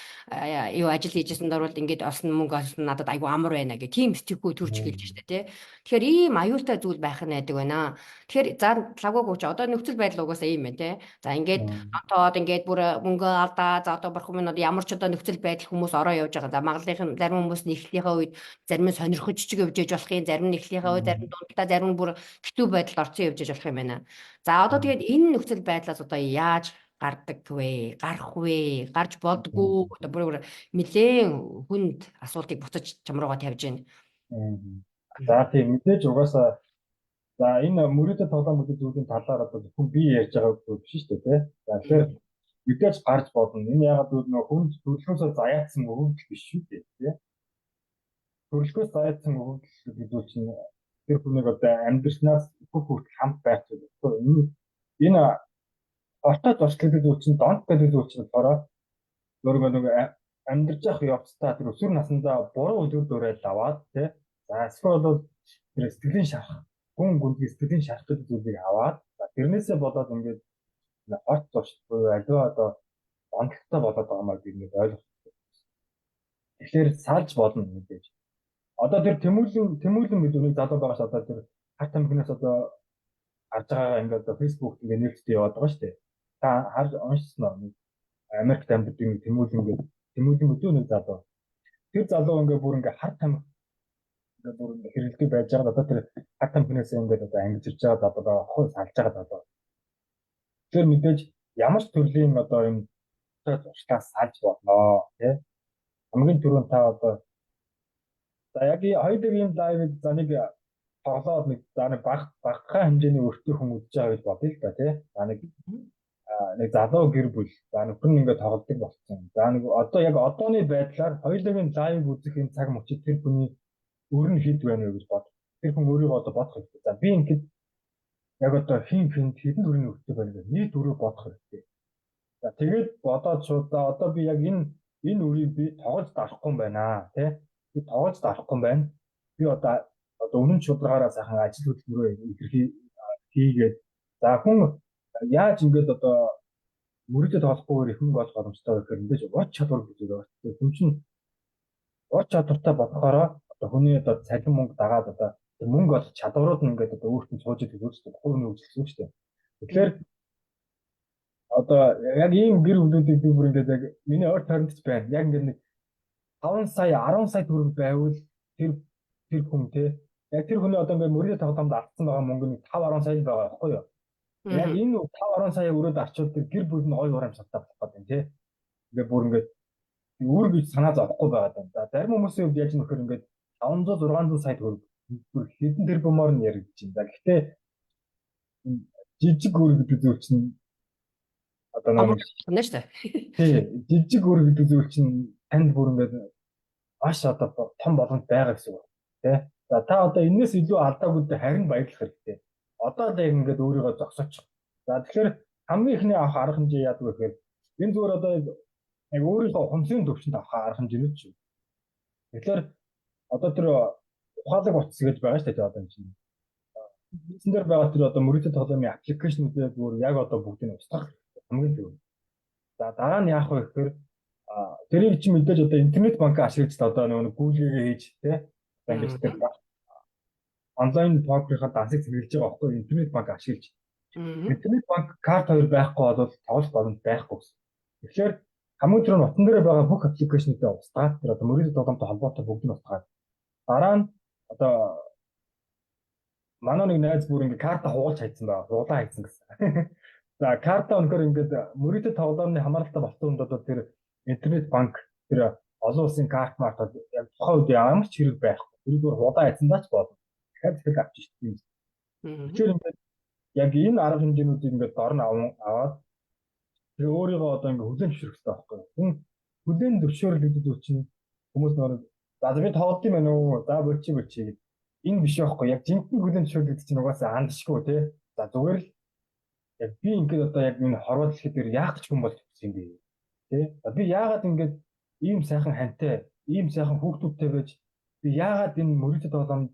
юу ажил хийжсэн дөрвөл ингээд олсон мөнгө олсон надад айгу амар байна гэх тийм сэтгэхүй төрж гэлж штэ тий. Тэгэхээр ийм аюултай зүйл байх нь байдаг байна. Тэгэхээр за лавга кооч одоо нөхцөл байдал угаасаа ийм байна тий. За ингээд онтоод ингээд бүр мөнгө алдаа за одоо бурхан минь одоо ямар ч одоо нөхцөл байдал хүмүүс ороо явж байгаа. За магадлалын зарим хүмүүс нэхлийнхээ үед зарим нь сонирхож ч явж ээж болох юм, зарим нь нэхлийнхээ үед зарим дундалтаа зарим нь бүр хэцүү байдалд орсон явж ээж болох юм байна. За одоо тэгээд энэ нөхцөл байдлаас одоо яаж гардаг вэ? Гарах вэ? Гарч болдгоо. Одоо бүр нэлээд хүнд асуултыг буцаж чам руугаа тавьж байна. За тийм мэдээж угаасаа за энэ мөрөдөд тоглоом гэдэг зүйлийн талаар одоо хүн би ярьж байгаа үг биш шүү дээ тий. За тэгэхээр мэдээж гарч болно. Энэ ягаад гэвэл нөх хүн төрөлхөөсөө заяатсан өгөгдөл биш шүү дээ тий. Төрөлхөөс заяатсан өгөгдөл гэдэг нь чинь тэр хүнийг одоо амьдрснаас бүх хүртэл хамт байх зүйл. Энэ ортод орчлог гэдэг үг чинь донт гэдэг үг чинь болохоор нөгөө амьдарч явах явцдаа тэр өсвөр насндаа буруу өдөр дөрөөл аваад тий. За эсвэл бол тэр сэтгэлийн шарах хүн гүнзгий сэтгэлийн шарах гэдэг зүйлийг аваад тэрнээсээ болоод ингээд орт зуршил буюу аливаа одоо онцлогтой болоод байгаа маа би ингээд ойлгох. Тэгэхээр салж болно мэдээж. Одоо тэр тэмүүлэн гэдэг үнийг залуу байгаас одоо тэр хар тамхинаас одоо харж байгаагаа ингээд одоо фэйсбүүкт ингээд нээлттэй яваад байгаа шүү дээ. Та харж уншсан уу? Америкт амьдардаг нэг тэмүүлэн гэдэг нэг залуу. Тэр залуу ингээд бүр ингээд хар тамхи ингээд бүр хэрэлдэг байж байгаа. Одоо тэр хар тамхинаас ингээд одоо ангижирж байгаа одоо хой салж байгаа одоо. Тэр мэдээж ямар ч төрлийн одоо юм зуршлаас салж болно тий. Хамгийн түрүүнд та одоо за яг хоёулаа ийм лайвыг за нэг тоглоод нэг за нэг багахан хэмжээний өртөө хүн үзэж байгаа гэж бодъё л да тий. За нэг залуу гэр бүл за нөхөр нь ингээд тоглодог болсон. За нэг одоо яг одооны байдлаар хоёулаа лайв үзэх энэ цаг мөчид тэр хүний өр нь хэд байна вэ гэж бод. Тэр хүн өөрийгөө одоо бодох хэрэгтэй. За би ингээд яг одоо хэдэн төрлийн өртөө байна гэж нийт өрөө бодох хэрэгтэй. За тэгээд бодоод шууд за одоо би яг энэ үрийг би тоглож дарахгүй юм байна тий. Би тоглож дарахгүй юм байна. Би одоо үнэн чударгаараа сайхан ажил хөдөлмөрөө илэрхий хийгээд за хүн яаж ингээд одоо мөрөдөд тоглохгүйгээр их мөнгө олох боломжтой вэ гэхээр мэдээж уц чадвар гэж байгаа. Хүн чинь уц чадвартай бодохоор одоо хүний одоо цалин мөнгө дагаад одоо мөнгө олох чадварууд нь ингээд одоо өөртөө сууж идэх үүсдэг хувийн үйлчлэл шүү дээ. Тэгэхээр одоо яг ийм гэр бүлүүдийг би бүр ингээд яг миний ойр тойронд ч байна. Яг ингээд нэг 5 сая 10 сая төгрөг байвал тэр хүн те яг тэр хүний одоо ингээд мөрөдөд тоглоомд алдсан байгаа мөнгө нэг 5-10 сая байгаа байхгүй юу? Яг энэ 5-10 сая өрөөд арчвал тэр гэр бүл нь ой урамшилтай болох гэдэг тийм. Ингээд бүр ингээд үүр гэж санаа зовхгүй байгаа юм. За зарим хүмүүсийн хувьд яаж нөхөр ингээд 500-600 сая төгрөг бүр хэдэн тэрбумаар нь яригдж байна. За гэхдээ жижиг үүр гэдэг зүйл чинь одоо нэг байна шүү дээ. Тийм жижиг үүр гэдэг зүйл чинь танд бүр ингээд маш одоо том боломж байгаа гэсэн үг тийм. За та одоо энэс илүү алдаагүй харин баярлах хэрэгтэй. Одоо л яг ингээд өөрийгөө зогсооч. За тэгэхээр хамгийн ихний авах арга хэмжээ яадаг вэ гэхээр энэ зүгээр одоо яг өөрийнхөө хумсын төвчөнд авах арга хэмжээ нь ч. Тэгэхээр одоо тэр ухаалаг утас гэж байгаа шүү дээ одоо энэ чинь. Эцэн дээр байгаа тэр одоо мөрөдөд тоглоомын аппликейшнүүдээ зүгээр яг одоо бүгдийг устгах хамгийн зөв. За дараа нь яах вэ гэхээр тэрийг чи мэдээж одоо интернет банк ашиглаж одоо нэг Google-гээ хийж тий. Ингэж тэр онлайн покерын дансыг хэрэглэж байгаа байхгүй интернет банк ашиглаж. Интернет банк карт хоёр байхгүй бол тоглох боломж байхгүй гэсэн. Тэгэхээр хамгийн түрүүнд утсан дээр байгаа бүх аппликейшнүүдээ устгаад тэр одоо мөрөдөд тоглоомтой холбоотой бүгд нь устгаад. Дараа нь одоо манай нэг найз бүр ингээ карта хуулж хайцсан байгаа. Хуулаа хайцсан гэсэн. За карта өнөхөр ингээд мөрөдөд тоглоомны хамааралтай болсон одоо тэр интернет банк тэр олон улсын карт мартад яг тухайн үед ямар ч хэрэг байхгүй. Тэр зүгээр хуулаа хайцсан даач болно. Тэгэхээр авч ирсэн юм. Тэгэхээр ингээд яг энэ арга хэмжээнүүдийг ингээд дор нь аваад тэр өөрийгөө одоо ингээд хүлээн зөвшөөрөх хэрэгтэй байхгүй. Хүн хүлээн зөвшөөрөл гэдэг үг чинь хүмүүс нөр за би тоглолт юм байна уу? За бочи. Энэ биш байхгүй. Яг жинхэнэ хүлээн зөвшөөрөл гэдэг чинь угаасаа андшгүй тий. За зүгээр л Яг би ингээд одоо яг энэ хорвоо дэлхий дээр яах гэж хүн болж ирсэн юм бэ? Тэ? Би яагаад ингээд ийм сайхан хантай, ийм сайхан хүүхдүүдтэй байж би яагаад энэ мөрөд тоглоом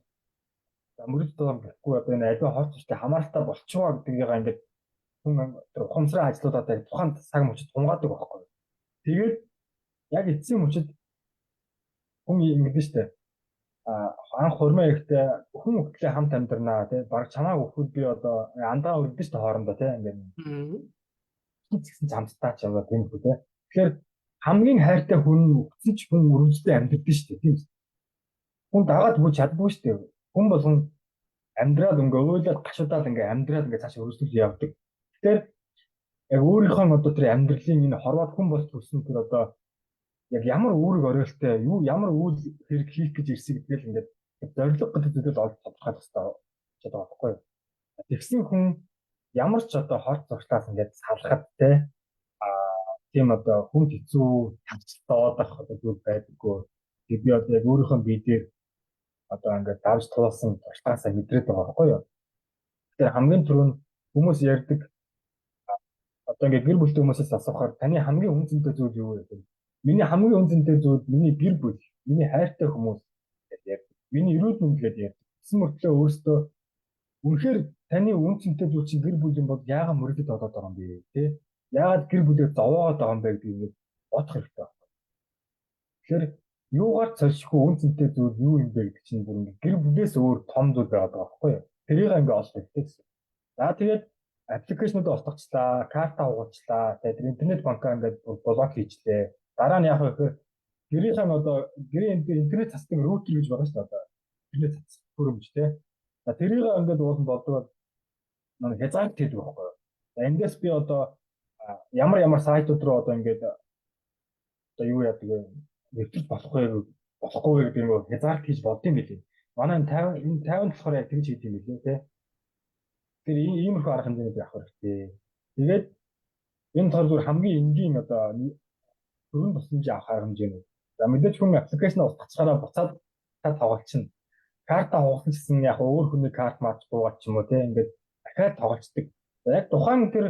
гэхгүй одоо энэ аливаа хорт цустай хамааралтай болчихоо гэдгийг ингээд хүн тэр ухамсараа ажлуудаад яг тухайн цаг мөчид тунгаадаг байхгүй. Тэгээд яг эцсийн мөчид хүн ингэдэж штэ анх хурмаа ихтэй хүн хөлтлөө хамт амьдрнаа тий баг чамааг өхөд би одоо андаа өрдөн штэ хоорондоо тий ингээд гэсэн замстаа ч яваа тийм үү тий. Тэгэхээр хамгийн хайртай хүн өгсөн ч хүн өрөвчтэй амьдрдэн штэ тийм үү. Хүн дагаад бүр чаддгүй штэ. Хүн болгон амьдраад ингээ ойлаад гашуудаад ингээ амьдраад ингээ цааш өрөвсөж явдаг. Тэгэхээр яг өөрийнхөө одоо тэр амьдралын энэ хорвоод хүн болж төрсөн тэр одоо яг ямар үүрэг оройлтой юу ямар үйл хэрэг хийх гэж ирсэн гэдгээл ингээд зориг гэдэг зүйлээ олж тодорхойлох хэрэгтэй байгаа байхгүй юу. Тэгсэн хүн ямар ч одоо хорт зуршлаас ингээд салахад те тийм одоо хүн хэцүү тавцдоодах одоо зүйл байдаггүй. Би одоо яг өөрийнхөө бие дээр одоо ингээд давж туулсан туршлагаасаа мэдрээд байгаа байхгүй юу. Тэгэхээр хамгийн түрүүнд хүмүүс ярьдаг одоо ингээд гэр бүлтэй хүмүүсээс асуухаар таны хамгийн үнцэнтэй зүйл юу вэ гэдэг. Миний хамгийн үнцэнтэй зүйл миний гэр бүл, миний хайртай хүмүүс гэдэг ярьдаг. Миний эрүүл мэнд гэдэг ярьдаг. Гэсэн мөртлөө өөрөөсөө үнэхээр таны үнцэнтэй зүйл чинь гэр бүл юм бол яагаад мөрөдөд болоод байгаа юм бэ те? Яагаад гэр бүлээ зовоогоод байгаа юм бэ гэдгийг ингээд бодох хэрэгтэй байна. Тэгэхээр юугаар цолшгүй үнцэнтэй зүйл юу юм бэ гэдэг чинь бүр ингээд гэр бүлээс өөр том зүйл байгаа байхгүй юу? Тэрийг ингээд олох хэрэгтэй гэсэн. За тэгээд аппликейшнууд устгачлаа, карта хугуучлаа, тэгээд интернет банкаа ингээд блок хийчлээ. Дараа нь яах вэ гэхээр гэрийнхэн одоо гэрийн интернет цацдаг роутер гэж байгаа шүү дээ одоо. Интернет цацдаг хөрөмж те. За тэрийг ингээд уулан болдог нэг хязгаар хийдэг байхгүй юу? За эндээс би одоо ямар сайтууд руу одоо ингээд одоо юу яадаг вэ? Нэвтрэж болохгүй гэдэг нь хязгаар хийж болдсон билээ. Манай энэ 50 болохоор яг тэгж хийх юм билээ те. Тэр иймэрхүү арга хэмжээний авах хэрэгтэй. Тэгээд энэ тал зүгээр хамгийн энгийн одоо төрөн тусламжийн авах арга хэмжээний. За мэдээж хүн аппликейшн устгацгаараа буцаад та тоглолчихно. Карта хугалсан гэсэн яг өөр хүний карт марч буугаад ч юм уу те ингээд дахиад тоглолцдог. Яг тухайн тэр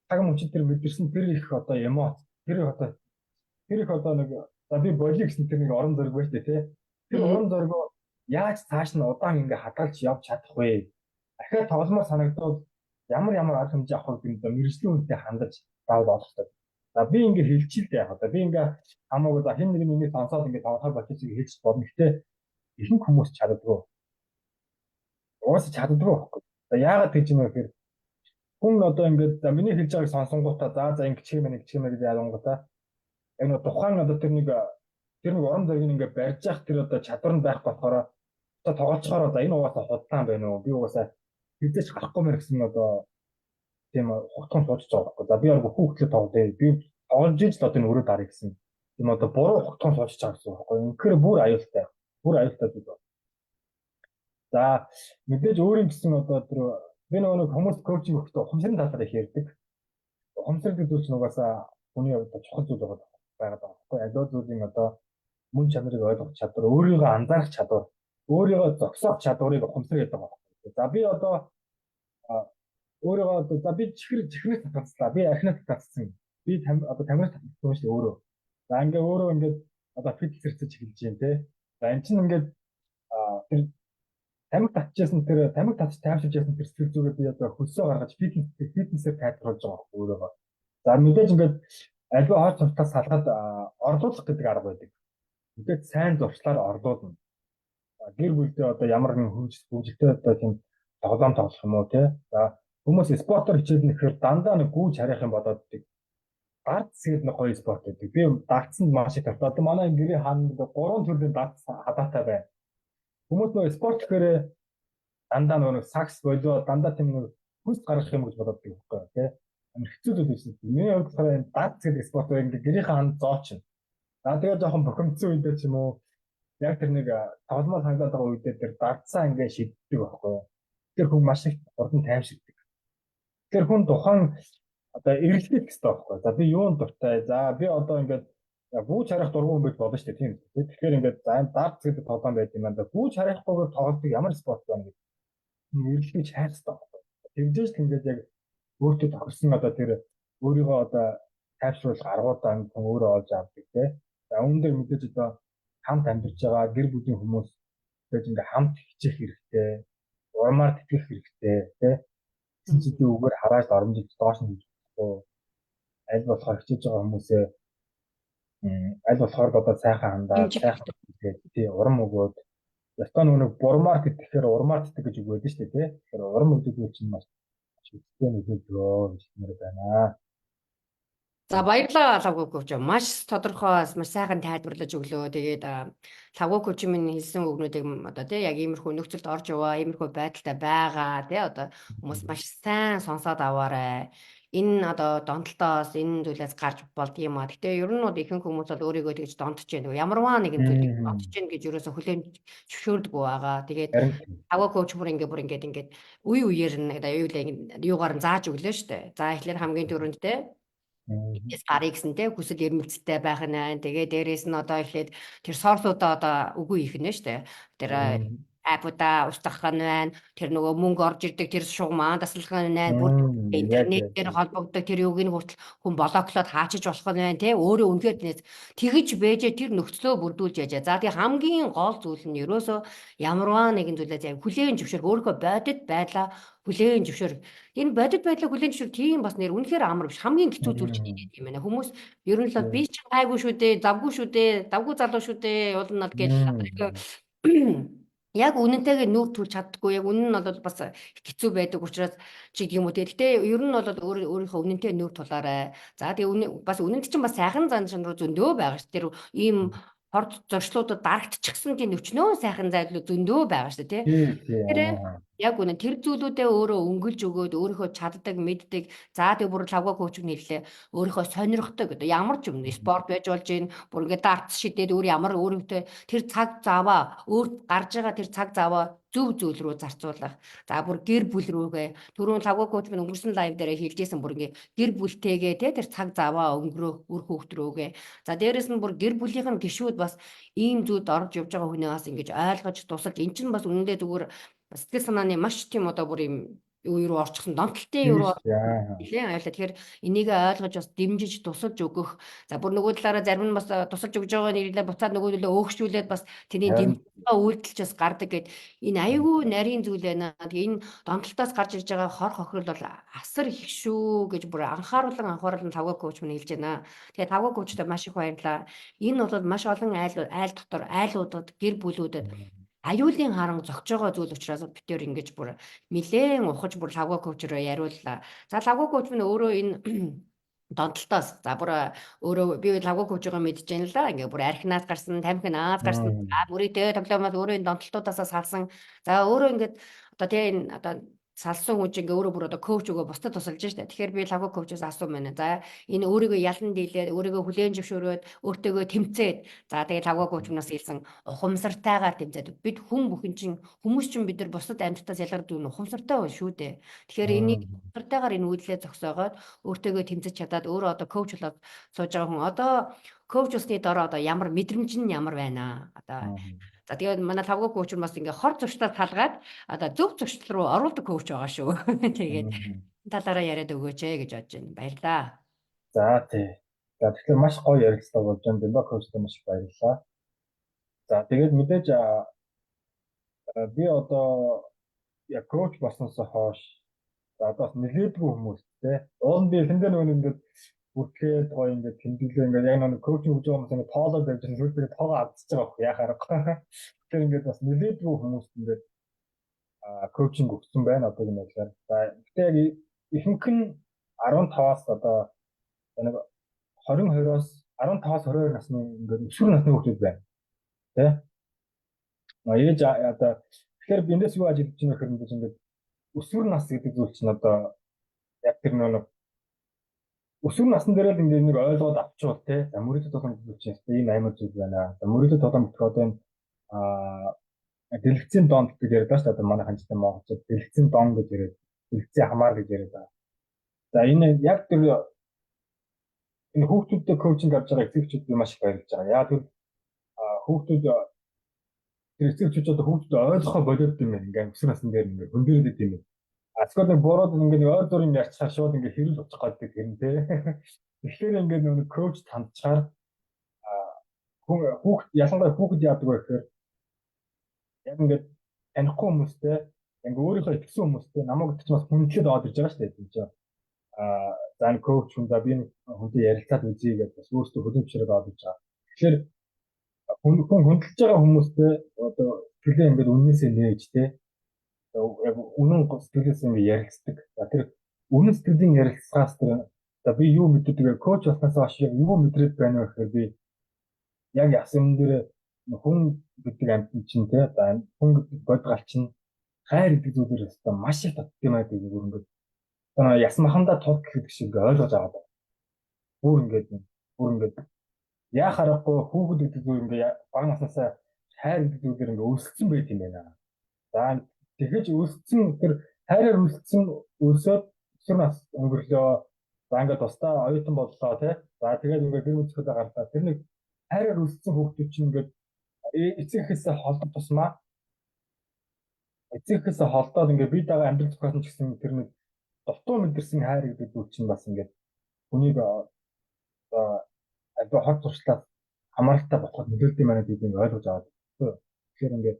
цаг мөчид тэр мэдэрсэн тэр их одоо эмоц тэр их одоо нэг за би болио гэсэн тэр нэг орон зөрг байж тээ. Тэр орон зөргөө яаж цааш нь удаан ингээ хадгалж явж чадах вэ? Дахиад тогломоор санагдвал ямар арга хэмжээ авах гэдэг нь мэрэгжлийн үнэтэй хандаж заавал болох хэрэгтэй. За би ингээ хэлчихээ яг одоо би ингээ хамаагүй за хэн нэгний нэг сонсоод ингээ тоглохоор болчихыг хэлж бодно. Гэхдээ ихэнх хүмүүс чаддаггүй. Уус чаддаггүй байхгүй. За яагаад гэж юм бэ гэхээр хүн одоо ингээ за миний хэлж байгааг сонсонгуудаа за ингээ чимээ гэж ялангуудаа яг нэг тухайн одоо тэр нэг орон зайг ингээ барьж явах тэр одоо чадвар нь байх болохоор одоо тоглолцохоор за энэ угаасаа худлаан байна уу? Би угаасаа хизээч гарахгүй мэр гэсэн одоо тийм хугацаанд сууж байгаа байхгүй. За би яг хүүхдлээ тоглоё. Би тоглож иж л одоо энэ өрөө дарыг гэсэн. Тийм одоо буруу хугацаанд сууж байгаа гэсэн байхгүй. Үнэхээр бүр аюултай. Бүр аюултай зүйл байна. За мэдээж өөрийн гэсэн одоо тэр би нэг хүмүүс коучинг өгөхдөө ухамсарын талаар их ярьдаг. Ухамсар гэдэг зүйл чинь угаасаа хүний хувьд чухал зүйл байгаа байхгүй. Аливаа зүйлийн одоо мөн чанарыг ойлгох чадвар, өөрийгөө анзаарах чадвар, өөрийгөө зогсоох чадварыг ухамсар гэдэг байгаа байхгүй. За би одоо өөрийгөө за би чихрээс татгалцлаа. Би архинаас татгалцсан. Би одоо тамираас татгалцсан шүү дээ өөрөө. За ингээ өөрөө ингээд одоо фитнес хэрэгцэж эхэлж байна те. За эн чинь ингээд тэр тамиг татж тайвширж яасан тэр сэтгэл зүгээ би одоо хөлсөө гаргаж фитнесээр тайлбарлаж байгаа өөрөө. За мэдээж ингээд альва хор цавтаас салгаад орлуулах гэдэг арга байдаг. Мэдээж сайн зуршлаар орлуулна. Гэр бүлдээ одоо ямар нэгэн хөвжөлтэй одоо тийм тоглоом тоглох юм уу те. За хүмүүс спортоор хичээлнэ гэхээр дандаа нэг гүйж харих юм болоод идэг. Дартс гэдэг нэг гоё спорт байдаг. Би дартсанд маш их тавтаа. Одоо манай гэрээ хаана 3 төрлийн дартс хадаатай байна. Хүмүүс нөгөө спорт гэхээр дандаа нөгөө сакс болоо дандаа тийм нэг хүс гаргах юм гэж бодоод байдаг байхгүй тий. Амар хэцүү зүйл байсан. Миний хувьд болохоор дартс гэдэг спорт ингээ гэрийн хаан зоочно. За тэгээ жоохон бохимдсан үедээ ч юм уу яг тэр нэг тогломоор хангаад байгаа үедээ тэр дартсаа ингээ шиддэг байхгүй. Тэр хүн маш их урдан тайвширдаг. Тэр хүн тухайн одоо эргэлдэх хэрэгтэй байхгүй. За би юунд дуртай. За би одоо ингээд бүүж харах дургуун байж болно шүү дээ тийм. Тэгэхээр ингээд дартс гэдэг тоглоом байт юм аа. Бүүж харахгүйгээр тоглодог ямар спорт байна гэдэг. Эргэлдэж хайх хэрэгтэй байхгүй. Тэгжээж ингээд яг өөртөө тохирсон одоо тэр өөрийгөө одоо тайвшруулах аргуудаа хүн өөрөө олж авдаг те. За үүн дээр мэдээж одоо хамт амьдарч байгаа гэр бүлийн хүмүүс тэгж ингээ хамт хичээх хэрэгтэй. Урмаар тэтгэх хэрэгтэй те. Эцсийн чидийн үгээр харааж оромжиж доош нь хийж болохгүй. Аль болохоор хичээж байгаа хүмүүсээ аль болохоор одоо сайхан хандаад сайхан тэгээд тий урам өгөөд ястаа нэг бурмаар тэтгэхээр урмаар тэтгэх гэж үг байдаг шүү дээ тий. Тэгэхээр урам өгдөг үе чинь маш хүчтэй нөлөөлөө гэж хэлмээр байна. За баярлалаа Лавгүй коуч. Маш тодорхой маш сайхан тайлбарлаж өглөө. Тэгээд Лавгүй коуч минь хэлсэн үгнүүдийг одоо тий яг иймэрхүү нөхцөлд орж яваа, иймэрхүү байдалтай байгаа тий одоо хүмүүс маш сайн сонсоод аваарай. Энэ одоо донтолтоос энэ зүйлээс гарч болдгийм аа. Гэтэ ер нь бол ихэнх хүмүүс бол өөрийгөө тэгж донтож байна. Ямарваа нэгэн зүйлийг донтож байна гэж ерөөсө хүлээн зөвшөөрдөггүй байгаа. Тэгээд Лавгүй коуч бүр ингээд үе үеэр нь одоо юугаар нь зааж өглөө штэ. За эхлээд хамгийн түрүүнд тий эс гарыг гэсэнтэй хүсэл эрмэлзэлтэй байх нь байна. Тэгээ дээрээс нь одоо ихэд тэр сорсуудаа одоо үгүй их нэ штэ. Тэр аппуда устгах нь байна. Тэр нөгөө мөнгө орж ирдэг тэр шугамаа таслах нь байна. Бүр интернетээр холбогддог тэр юуг нь хүртэл хүн блоклоод хаачиж болох нь байна. Тэ өөрөө үнэхээр тэгж бэжээ тэр нөхцлөө бүрдүүлж яжаа. За тэгээ хамгийн гол зүйл нь ерөөсөө ямарваа нэгэн зүйлээс яг хүлээн зөвшөөрөх өөрийнхөө бодит байдлаа хүлээн зөвшөөрөх. Энэ бодит байдлаа хүлээн зөвшөөрөх тийм бас нэр үнэхээр амар биш. Хамгийн хэцүү зүйл чинь юм байна. Хүмүүс ер нь л би чинь гайгүй шүү дээ, завгүй шүү дээ, завгүй залуу шүү дээ, уулна гэж яг үнэнтэйгээ нүүр төрж чаддаггүй. Яг үнэн нь бол бас хэцүү байдаг учраас ч гэдэг юм уу. Гэхдээ ер нь бол өөрийнхөө үнэнтэй нүүр тулаарай. За тэгээ бас үнэнд чинь бас сайхан зан чанар зөндөө байгаа ш. Тэр ийм хорд зорчлуудад дарагдчихсан тийм өчнөө сайхан зайлуу зөндөө байгаа шүү дээ тий. Яг үнэ тэр зүйлүүдээ өөрөө өнгөлж өгөөд өөрийнхөө чаддаг мэддэг за тэг бүр Лавгүй коуч хэллээ өөрийнхөө сонирхдаг гэдэг ямар ч юм спорт байж болж гин бүр ингээд дартс шидээд өөр ямар өөрөнтэй тэр цаг заваа өөрт гарч байгаа тэр цаг заваа зөв зүйл рүү зарцуулах. За бүр гэр бүл рүүгээ түрүүн Лавгүй коуч минь өнгөрсөн лайв дээр хэлжсэн бүр ингээд гэр бүлтэйгээ тий тэр цаг заваа өнгөрөөх үр хүүхд рүүгээ. За дээрэс нь бүр гэр бүлийнх нь гишүүд бас ийм зүйлд орж явж байгаа хүнээ бас ингэж ойлгож тусалж эн чинь бас үнэндээ зүгээр сэтгэл санааны маш тийм одоо бүр юм юу руу орчихсон донтолтын юу руу нэлээд айлаа. Тэгэхээр энийг ойлгож бас дэмжиж тусалж өгөх. За бүр нөгөө талаараа зарим нь бас тусалж өгж байгаа нэрлээ буцаад нөгөө төлөө өөгшүүлээд бас тэрний дэмжлэг үйлдэлч бас гардаг гэд энэ аюул нарийн зүйл байна. Тэгээ энэ донтолтоос гарч ирж байгаа хор хохирол бол асар их шүү гэж бүр анхааруулan Лавгүй коуч минь хэлж байна. Тэгээ Лавгүй коучтой маш их баярлалаа. Энэ бол маш олон айл дотор айлуудад гэр бүлүүдэд аюулын харан зогж байгаа зүйл учраас бид тээр ингэж бүр нилээн ухаж бүр Лавгүй коучроо яриуллаа. За Лавгүй коуч минь өөрөө энэ донтолтоос за бүр өөрөө би Лавгүй коучгаа мэдж байна л да. Ингээ бүр архинаас гарсан, тамхинаас гарсан, бүрийтэй тоглоомоос өөрөө энэ донтолтуудаас салсан. За өөрөө ингээд одоо тийм энэ одоо салсан хүн чинь ингээ өөрөө бүр одоо коуч өгөө бусдад тусалж штэ. Тэгэхээр би Лавгүй коучоос асуум байна. За энэ өөрийгөө ялан дийлээд өөрийгөө хүлээн зөвшөөрөөд өөртөөгөө тэмцээд за тэгээ Лавгүй коучнаас хэлсэн ухамсартайгаар тэмцээд бид хүн бүхэн чинь хүмүүс чинь бид нар бусдад амьтдаас ялгардаг нь ухамсартай байна шүү дээ. Тэгэхээр энийг ухамсартайгаар энэ үйлдэлээ зогсоогоод өөртөөгөө тэмцэж чадаад өөрөө одоо коуч болоод сууж байгаа хүн одоо коуч усны дор одоо ямар мэдрэмж нь ямар байна одоо за тэгээд манай Лавгүй коуч бас ингээ хор зуршлаар талгаад одоо зөв зуршил руу оруулдаг коуч байгаа шүү. Тэгээд талаараа яриад өгөөч гэж бодож байна. Баярлаа. За тий. За тэгэхээр маш гоё ярилцлага болж байна. Лавгүй коучтой маш баярлалаа. За тэгээд мэдээж би одоо яг коуч болсноос хойш за одоо нэлээдгүй хүмүүс те. Уул би эхэндээ нөгөө ингээд бүртгээд гоё ингээд тэмдэглээ ингээд яг нэг коучинг хийж байгаа хүмүүс ингээд тоолоод байж байгаа зүйлээ тоогоо авчиж байгаа байхгүй яхаар. Тэгэхээр ингээд бас нэлээдгүй хүмүүс ингээд коучинг өгсөн байна одоо энэ байдлаар. За гэхдээ яг ихэнх нь 15-аас одоо нэг 20-20-оос 15-аас 22 насны ингээд өсвөр насны хүмүүс байна. Тэ? Ээж одоо тэгэхээр би эндээс юу ажиглаж байгаа хэрэг ингээд өсвөр нас гэдэг зүйл чинь одоо яг тэр нэг өсвөр насны дээр л ингээд нэг ойлгоод авчихвал те мөрөдөд толгойн зүйл чинь ийм амар зүйл байна. Мөрөдөд толгойн бүтэх одоо энэ дэлгэцийн донд гэж яриад байгаа шүү дээ. Одоо манай ханчтай монголчууд дэлгэцийн дон гэж яриад дэлгэцийн хамаар гэж яриад байгаа. За энэ яг тэр энэ хүүхдүүдтэй коучинг авч байгаа эцэгчүүд би маш их баярлаж байгаа. Яг тэр хүүхдүүд тэр эцэгчүүд одоо хүүхдүүд ойлгохоо болоод юм байна. Ингээд өсвөр насны дээр ингээд хөндөрөд идэв юм. Асгол нэг бурууд ингээд ойр дурын ярьчихаар шууд ингээд хэрүүл учих гаддаг хэрнэ те. Тэгэхээр ингээд нэг коуч тандчаар хүүхд ялангуяа хүүхд яадаг вэ гэхээр яг ингээд танихгүй хүмүүстэй ингээд өөрийнхөө ихсэн хүмүүстэй намайг гэдэг чинь бас хүндлээд аваад ирж байгаа шүү дээ тийм чинь. За энэ коуч хүн за би хүнтэй ярилцаад үзье гэдэг бас өөртөө хөдөлмөрөөр аваад ирж байгаа. Тэгэхээр хүн хүндэлж байгаа хүмүүстэй одоо сэтгэлээ ингээд үннээсээ нээж те яг үнэн сэтгэлээс ингээд ярилцдаг. За тэр үнэн сэтгэлийн ярилцлагаас тэр за би юу мэддэг вэ? Коуч болсноос хойш юу мэдрээд байна вэ гэхээр би яг ясан дээр хүн гэдэг амьтан чинь те за хүн гэдэг бодгал чинь хайр гэдэг зүйлээр өстой маш их татдаг юм аа гэдэг бүр ингээд ясмахандаа тул гэдэг шиг ойлгож аваад бүр ингээд яа харахгүй хүүхэд гэдэг зүйл ингээд баг наснасаа хайр гэдэг зүйлээр ингээд өссөн байт юм байна. За тэгэж өссөн тэр хайраар өссөн өсөөд өсвөр нас өнгөрлөө. За ингээд тусдаа оюутан боллоо те. За тэгээд ингээд гэр бүлтэй гарлаа. Тэр нэг хайраар өссөн хүүхдүүд чинь ингээд эцэгхээсээ холдох тусмаа эцэгхээсээ холдоод ингээд бие дагаа амьдрал зохиосон ч гэсэн тэр нэг дутуу мэдэрсэн хайр гэдэг зүйл чинь бас ингээд хүнийг одоо хот туршлаа хамааралтай болоход нөлөөлд юм аа гэдгийг ойлгож аваад. Тэгэхээр ингээд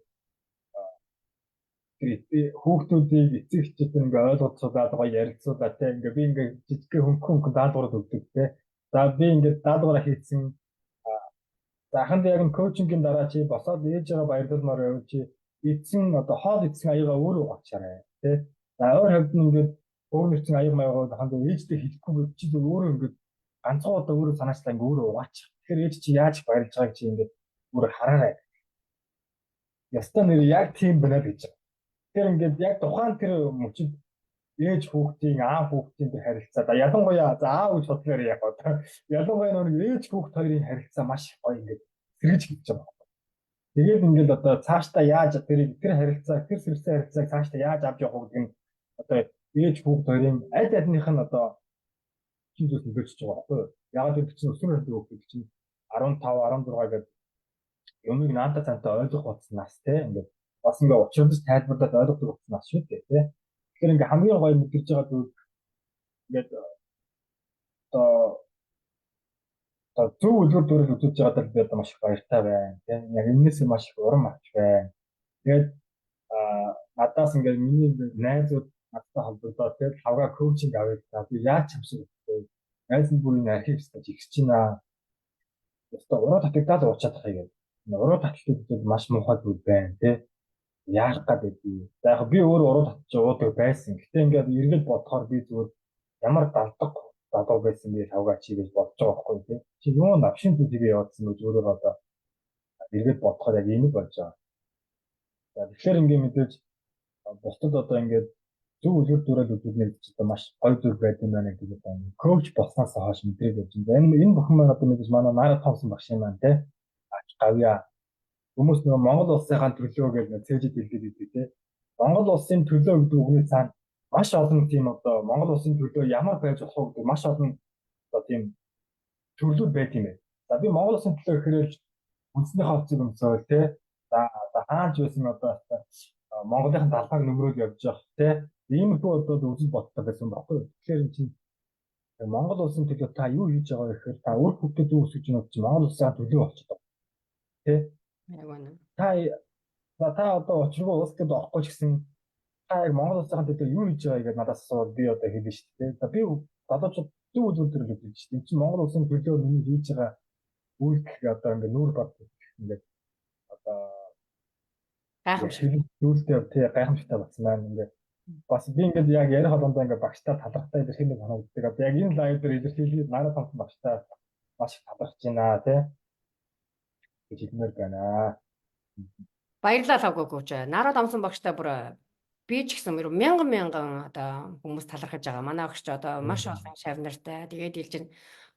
хүүхдүүдийг эцэг эхчүүд ингээд ойлгоцуулаад гоё ярилцуулаад те ингээд би ингээд жижиг хөнгөн даалгаврууд өгдөг те. За би ингээд даалгавраа хийсэн. За ханд яг коучингийн дараа чи босоод ээж байгаа баярлалмаар явж чи эцэн одоо хоол эцэн аяга өөрөө авчаарай те. За өөр хавьд нь ингээд өөр нэрчэн аяга маягаа ханд ээжтэй хэлэхгүй чи өөрөө ингээд ганцхан удаа өөрөө санаачлаа ингээд өөрөө угаач. Тэгэхээр ээж чи яаж баярлж байгааг чи ингээд өөрөө хараарай. Ястаа нэр яг тийм байна гэж. Тэгэхээр ингээд яг тухайн тэр мөчид ээж хүүхдийн аав хүүхдийн тэр харилцаа ялангуяа за аав гэж бодлоор яг одоо ялангуяа нэг ээж хүүхд хоёрын харилцаа маш гоё ингээд сэргэж хэлж байгаа. Тэгээд ингээд одоо цаашдаа яаж тэр харилцаа тэр сэргсэн харилцааг цаашдаа яаж авч явах вэ гэдэг нь одоо ээж хүүхд хоёрын аль альнийх нь одоо чинь зүйлс нөлөөлж байгаа байхгүй юу? Яг л чинь өсвөр насны хүүхд чинь 15 16 гэдэг юмыг наадаа цантаа ойлгох болсон нас те ингээд бас ингээд учирдаж тайлбарлаад ойлгох болсон нас шүү дээ те. Тэгэхээр ингээд хамгийн гоё мэдэрч байгаа зүйл ингээд одоо зөв үлгэр дуурайл үзүүлж байгаад би одоо маш их баяртай байна те. Яг энэс маш их урам авч байна. Тэгээд надаас ингээд миний найзууд надтай холбогдоод тэгээд хавга коучинг авъя гэдэг. Би яаж хамсаг вэ? Найз нь бүрийн архивстаж ихс чинаа. Өөртөө уруу татагдаад уучаад байгаа юм. Уруу таталтууд маш муухай зүйл байна тий. Яах гэдэг би. За яг би өөрөө уруу татчих уудаг байсан. Гэтэ ингээд эргэл бодохоор би зүгээр ямар далдаг байсан би хавгаа чи гэж бодож байгаа байхгүй тий. Чи юу навшин зүйлийг явуулсан гэж өөрөө одоо эргэл бодохоор яг ийм л болж байгаа. За тэгэхээр ингээд мэдээж бусдад одоо ингээд зөв үлгэр дуурайл үзүүлнэ гэж одоо маш гоё зүйл байдаг юм байна гэдэг байна. Коуч болсноос хойш мэдрээд явж байна. Энэ бүхэн маань одоо мэдээж манай Нара Томсон багш юм байна тий. Гавья хүмүүс нөгөө Монгол улсынхаа төлөө гэж цээжид хэлдэг гэдэг тий. Монгол улсын төлөө гэдэг үгний цаана маш олон тийм одоо Монгол улсын төлөө ямар байж болох вэ гэдэг маш олон одоо тийм төрлүүд байт юм байна. За би Монгол улсын төлөө гэхээр үндэсний хавцыг өмсөөл тий. За хаанч байсан одоо Монголын талбайг нөмрөөд явж явах тий. Иймэрхүү одоо үзэл бодтой байсан баггүй. Тэгэхээр энэ чинь Монгол улсын төлөө та юу хийж байгаа вэ гэхээр та өөр хүүхдэд юу өсөж байгаа чинь Монгол улсын төлөө болчихдог. Тэ? Яг байна. Та одоо очиргоо улс гэдэг орохгүй ч гэсэн та яг Монгол улсын төлөө юу хийж байгаа гэдээ надаас асууад би одоо хэлнэ шүү дээ. За би залуучууд зөв үзүүлэлтээр хэлж байна шүү дээ. Энд чинь Монгол улсын төлөө миний хийж байгаа үйлдэл одоо ингээд нүүр бод ингээд одоо Гайхамшиг. зүйлтэй тий гайхамшигтай болсон байна ингээд бас би ингээд яг ярих холондоо ингээд багштай талархтай илэрхийлэх санагддаг. Одоо яг энэ лайв дээр илэрхийлээд Нара Томсон багштай маш их талархаж байна тий гэж хэлмээр байна. Баярлалаа лавгүй коуч. Нара Томсон багштай бүр би ч гэсэн мянган одоо хүмүүс талархаж байгаа. Манай багш ч одоо маш олон шавнартай. Тэгээд хэлж чинь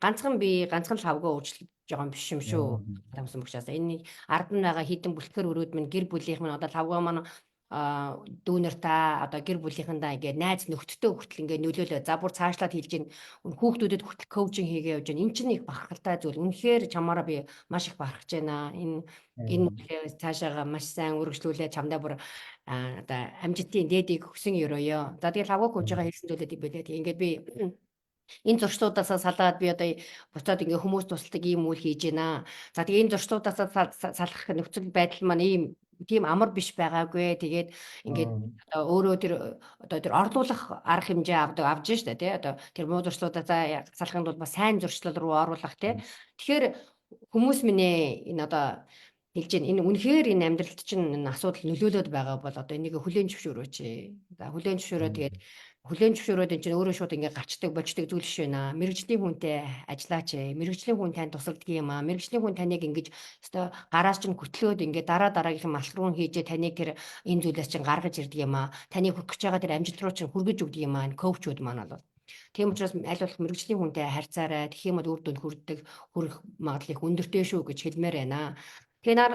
ганцхан лавгүй уучлаж байгаа юм биш юм шүү. Томсон багшаас энэ ард нь байгаа хідэн бүлтгэр өрөөд минь гэр бүлийнх минь одоо лавгүй маань дүүнер та одоо гэр бүлийнхэндээ ингээд найз нөхдөдөө хүртэл ингээд нөлөөлөө. За бүр цаашлаад хэлж гин хүүхдүүдэд хүртэл коучинг хийгээ явж байна. Энд чинь их бахархалтай зүйл. Үнэхээр чамаараа би маш их бахархаж байна. Энэ цаашаага маш сайн үргэлжлүүлээ. Чамдаа бүр одоо амжилтын дээдийг өгсөн ерөөё. За тэгэл хаваа коучгаа хэлсэн зүйлүүд юм байлээ. Ингээд би энэ зуршлуудаас салаад би одоо буцаад ингээ хүмүүс тусалдаг ийм үйл хийж байна. За тэгээ энэ зуршлуудаас салах нөхцөл байдал маань тийм амар биш байгаагүй. Тэгээд ингээд одоо өөрөө тэр орлуулах арга хэмжээ авч штэ тий. Одоо тэр муу зуршлуудаас салахын тулд бас сайн зуршлал руу оруулах тий. Тэгэхээр хүмүүс минь энэ одоо хэлж байна. Энэ үнэхээр энэ амьдралд чинь энэ асуудал нөлөөлөд байгаа бол одоо энийг хүлээн зөвшөөрөөч. За хүлээн зөвшөөрөө тэгээд хүлээн зөвшөөрөөд энэ чинь өөрөө шууд ингээ гарчдаг болчдаг зүйл биш байна. Мэргэжлийн хүнтэй ажиллаач. Мэргэжлийн хүн танд тусалдаг юм аа. Мэргэжлийн хүн таныг ингэж өстой гараас чинь хөтлөөд ингээ дараагийнх малхруун хийжээ таныг тэр энэ зүйлээс чинь гаргаж ирдэг юм аа. Таныг хүрэх гэж байгаа тэр амжилт руу чинь хүргэж өгдөг юм аа. Энэ коучуд маань бол. Тийм учраас аль болох мэргэжлийн хүнтэй харьцаарай. Тэгэх юм бол үр дүнд хүрэх магадлал их өндөртэй шүү гэж хэлмээр байна. Тэгэхээр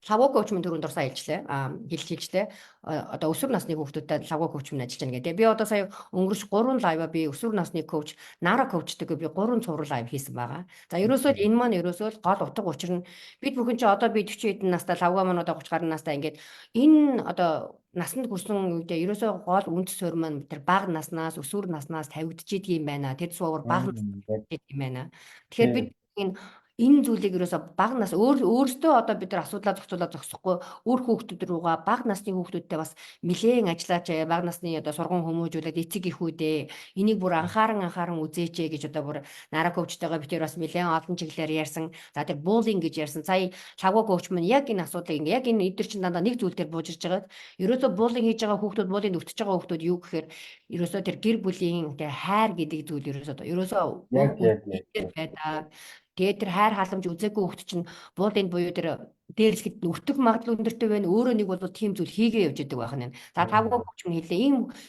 лавуу коуч мөн түрүүнд дурсаа хэлжлээ. Одоо өсвөр насны хүүхдүүдэд лавуу коуч мөн ажиллаж байгаа гэдэг. Би одоо сая өнгөрч 3 лайва би өсвөр насны коуч, нара коучдаг би 3 цуврал лайв хийсэн байгаа. За ерөөсөө энэ маань ерөөсөө гол утга учир нь бид бүхэн чи одоо би 40 хэдэн настай лавга маань одоо 30 гаруй настай ингээд энэ одоо насанд хүрсэн үедээ ерөөсөө гол үндэс суурь маань тэр бага наснаас өсвөр наснаас тавигдчихийдэг юм байна. Тэд суур бага наснаас юм байна. Тэгэхээр бид энэ зүйлийг ерөөсө бага нас өөрсдөө одоо бид нар асуудлаа зохицуулаад өөр хүүхдүүд рүүгээ бага насны хүүхдүүдтэй бас нэлээн ажиллаач бага насны одоо сургууль хүмүүжүүлээд эцэг эхүүдээ энийг бүр анхааран үзээч гэж одоо бүр нара коучтойгоо бид бас нэлээн олон чиглэлээр ярьсан. За тэр буллинг гэж ярьсан. Сая лавга коуч маань яг энэ асуудлыг яг энэ эдгээр чинь дандаа нэг зүйл дээр буужирж байгаад ерөөсө буллинг хийж байгаа хүүхдүүд буллинг өвтөж байгаа хүүхдүүд юу гэхээр ерөөсө тэр гэр бүлийн тэр хайр гэдэг зүйл ерөөсө байдаг. Тэгээд тэр хайр халамж үзээгүй хүүхд чинь буулын буюу тэр дээрлэхэд өвтөх магадлал өндөртэй байна. Өөрөө нэг бол тийм зүйл хийгээ явж идэг байх нь. За тавгүй ч юм хэлээ.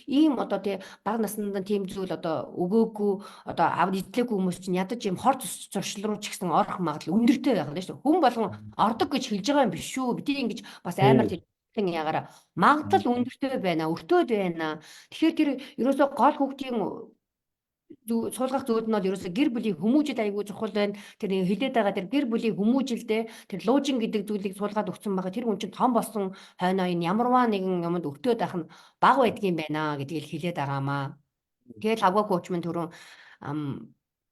Ийм одоо тий бага наснаа тийм зүйл одоо өгөөгүй одоо эзлээгүй хүмүүс чинь ядаж юм хор зуршил руу ч гэсэн орох магадлал өндөртэй байх нь шүү. Хүн болгон ордог гэж хэлж байгаа юм биш шүү. Бид ингэж бас амар тийм ягараа магадлал өндөртэй байна. Өртөөд байна. Тэгэхээр тэр ерөөсөө гол хүүхдийн суулгах зүйл нь бол ерөөсө гэр бүлийн хүмүүжил аягүй чухал байна. Тэр хилээд байгаа тэр гэр бүлийн хүмүүжилдээ тэр луужин гэдэг зүйлийг суулгаад өгсөн байгаа. Тэр хүн чинь том болсон хойноо энэ ямарваа нэгэн юмд өртөөд байх нь бага байдгийн байна гэдгийг хилээд байгаамаа. Тэгээд лавга коуч мэн түрүүн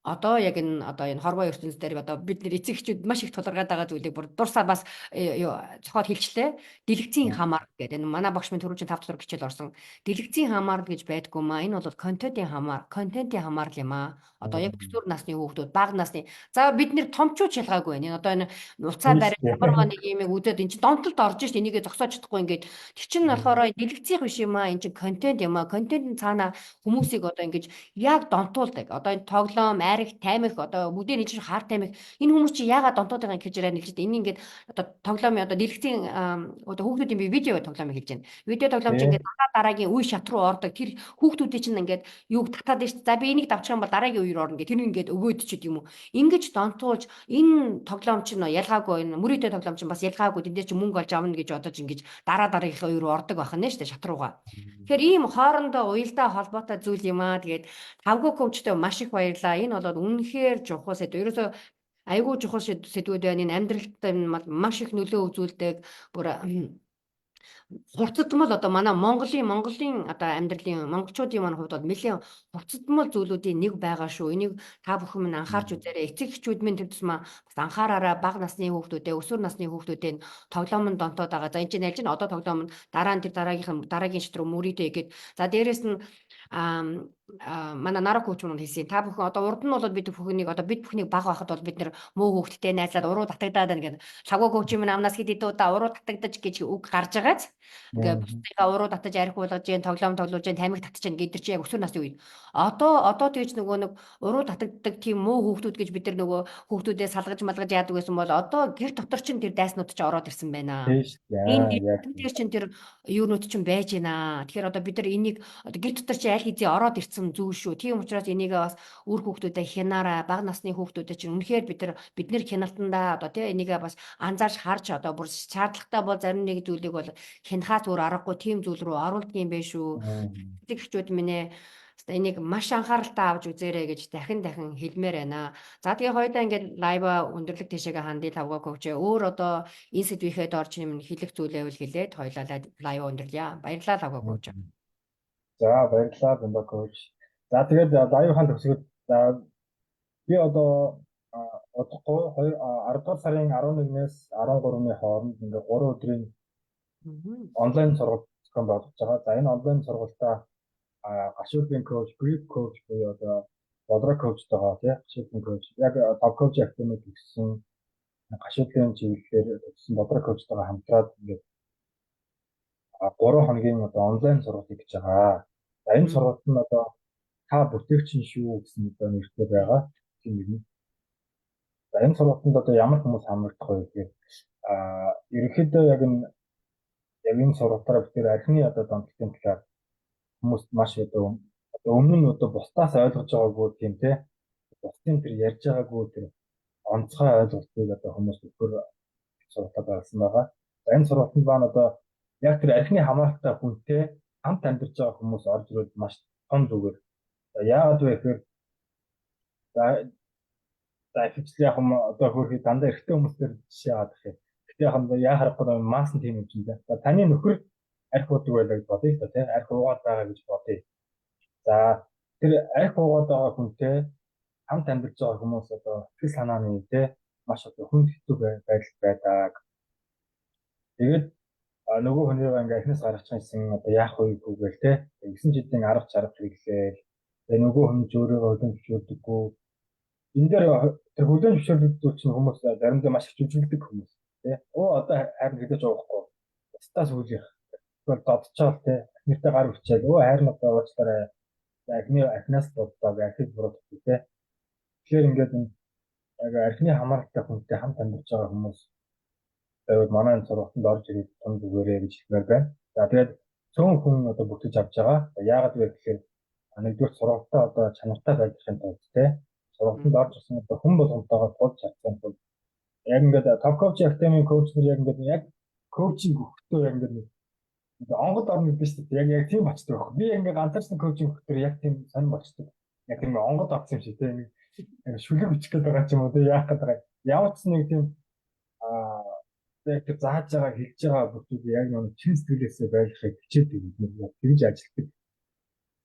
одоо яг энэ хорвоо ертөнцийн дээр одоо бид нэр эцэг эхчүүд маш их тулгаргаад байгаа зүйлийг бүр дурсаа бас цохоод хэлчлээ. Дэлгэцийн хамаарал гэдэг. Энэ манай багш минь түрүү чинь 5 дахь хичээл орсон. Дэлгэцийн хамаарал гэж байдгүй маа. Энэ бол контентын хамаарал юм аа. Одоо яг өсвөр насны хүүхдүүд, бага насны. За бид нэр томчууд шалгаагүй байна. Одоо энэ уцаа бариад ямар нэг юм үзээд энэ чинь донтолд орж шít энийгээ зогсоож чадахгүй ингээд тэр чинь болохоор дэлгэцийн биш юм аа. Энэ чинь контент юм аа. Контентын цаана хүмүүсийг одоо ингэж яг донтуулдаг. Одоо энэ тоглоом таймих одоо бүгдээ нэг хаар таймих энэ хүмүүс чи яагаад донтоод байгаа гэж яриа хэлж байна. Энэ ингээд одоо тоглоомын одоо дэлгэцийн одоо хүүхдүүдийн би видео тоглоомыг хэлж байна. Видео тоглоом чи ингээд дараагийн үе шат руу ордог. Тэр хүүхдүүдийн чинь ингээд юуг татаад байна шүү дээ. За би энийг давчих юм бол дараагийн үеэр орно гэх. Тэр ингээд өгөөд ч юм уу. Ингэж донтуулж энэ тоглоом чинь ялгаагүй энэ мөрөдөө тоглоом чинь бас ялгаагүй тэндээ чи мөнгө олж авна гэж бодож ингэж дараагийнхаа үе рүү ордог байх нь шүү дээ шат руугаа. Тэгэхээр ийм хоорондоо уялдаа холбоотой зүйл юм аа. Тэгээд тавгүй коучтой маш их баярлаа. Энэ бол үнэхээр чухал сэдв. Ерөөсөө айгүй чухал сэдвүүд байна. Энэ амьдралд маш их нөлөө үзүүлдэг. Бүр хурцдмал одоо манай Монголын одоо амьдралын монголчуудын маань хувьд бол нэлээд хурцдмал зүйлүүдийн нэг байгаа шүү. Энийг та бүхэн минь анхаарч үзээрэй. Эцэг эхчүүд минь тэр тусмаа бас анхаараараа бага насны хүүхдүүдээ, өсвөр насны хүүхдүүдээ тоглоомд донтоод байгаа. За энэ чинь ялж одоо тоглоом дараа нь тэр дараагийн шат руу мөрийдэй гэд. За дээрэс нь манай нара коуч мөн хэлсэн. Та бүхэн одоо урд нь бол бид бүхнийг бага байхад бол бид нэр муу хүүхдтэй найзлаад уруу татагдаад байна гэдэг. Лавга коуч минь амнаас хэд удаа уруу татагдаж гэж үг гарч байгааз. Ингээ бусдыгаа уруу татаж арх болгож जैन тоглоом тоглуулж जैन тамиг татаж जैन гэдэг чи яг өсвөр насны үед. Одоо тэгж нөгөө нэг уруу татагддаг тийм муу хүүхдүүд гэж бид нар нөгөө хүүхдүүдээ салгаж малгаж яадаг байсан бол одоо гэр дотор чин тэр дайснууд ч ороод ирсэн байна. Энэ дээр чин тэр юунууд чин байж байна. Тэгэхээр одоо бид нар энийг гэр дотор чи аль хэзээ ороод ирсэн алдсан зүйл шүү. Тийм учраас энийгээ бас үр хүүхдүүдэд хянаараа, бага насны хүүхдүүдэд чинь үнэхээр бид нэр хяналтандаа одоо тий энийгээ бас анзаарч харж одоо бүр шаардлагатай бол зарим нэг зүйлийг бол хянахаас өөр аргагүй тийм зүйл рүү оруулдаг юм байна шүү. Тэгэхчүүд минь энийг маш анхааралтай авч үзээрэй гэж дахин хэлмээр байна. За тэгээ хоёулаа ингээд лайва өндөрлөг тийшээгээ хандъя тавгаа коучээ. Өөр одоо энэ сэдвийнхээ дор чи юм хэлэх зүйлээвэл хэлээд хоёулаа лайва өндөрлөе. Баярлалаа тавгаа коуч. За баярлалаа Бямба коуч. За тэгээд лайвхан төгсгөл би одоо одохгүй 10 дугаар сарын 11-ээс 13-ны хооронд ингээд 3 өдрийн онлайн сургалт зохион болгож байгаа. За энэ онлайн сургалтаа гашуудлын коуч, грip коуч буюу одоо бодроо коучтойгоо тий гашуудлын коуч яг топ коуч академид төгссөн гашуудлын чиглэлээр төгссөн бодроо коучтойгоо хамтраад ингээд 3 хоногийн одоо онлайн сургалт хийж байгаа. За энэ сургалт нь одоо та бүтээгчин шүү гэсэн одоо нэртэй байгаа. Тийм нэг. За энэ сургалтанд одоо ямар хүмүүс хамрагдах вэ гэхээр ерөнхийдөө яг энэ сургалтаараа бид нэр архины одоо донтолтын талаар хүмүүст маш одоо өмнө нь одоо бусдаас ойлгож байгаагүй тийм те бусдын тэр ярьж байгаагүй тэр онцгой ойлголтыг одоо хүмүүс өгөхөр сургалтад гаргасан байгаа. За энэ сургалтанд байна одоо яг тэр архины хамааралтай хүнтэй хамт амьдарч байгаа хүмүүс орж ирээд маш том зүгээр. Яагаад вэ гэхээр за ихчлээ яг одоо хөрхий дандаа эрэгтэй хүмүүстээр жишээ аваад их. Гэтэ яг харахгүй масс нь тийм юм чинь дээ. За таны нөхөр арх уудаг байлаа гэж бодъё л да тий. Арх уугаад байгаа гэж бодъё. За тэр арх уугаад байгаа хүнтэй хамт амьдарч байгаа хүмүүс одоо сэтгэл санааны тий маш одоо хүнд хэцүү байдал байдаг. Тэгээд нөгөө хүнийгээ ингээ ихнээс гаргаж байсан одоо яах вэ гэвэл тий 9 жилийн арга чарга хэрэглээл. Тэгээ нөгөө хүн ч өөрийгөө хөдөлж зөвшөөрдөггүй. Энэ дээр тэр хөдөлж зөвшөөрдөг чинь хүмүүс заримдаа маш их жүжиглдэг хүмүүс тий. Одоо харин хэдэж уухгүй. Стас үлэх. Тэгвэл додчоол тий. Нэртэй гар өчөөл. Харин одоо уучлаарай. Архинаас бодлоо архив буруу тий. Тэгэхээр ингээд яг архины хамааралтай хүнтэй хамт амьдарч байгаа хүмүүс тэгээд манай энэ сургалтанд орж ирээд том зүгээрээ гэж хэлмээр байна. За тэгээд цөөн хүн одоо бүтэж авч байгаа. Яагаад вэ гэхээр нэгдүгээр сургалтаа одоо чанартай байдлахын тулд тий сургалтанд орж ирсэн одоо хүн болгонтойгоо тулж чадсан тул яг ингээд топ коуч академийн коуч нар яг ингээд яг коучинг өгөхдөө яг ингээд онгод орно гэдэг шүү дээ. Яг тийм болчтой байхгүй. Би ингээд ганцаарсан коучинг өгөхдөө яг тийм сонир болчтой. Яг тийм онгод орсон юм шиг тий нэг шүлэг бичих гээд байгаа ч юм уу тий яах гээд байгаа. Ямар ч нэг тийм тэр зааж байгаа хэлж байгаа бүхнийг яг нэг чин сэтгэлээсээ байлгахыг хичээд нэг тэгж ажилладаг.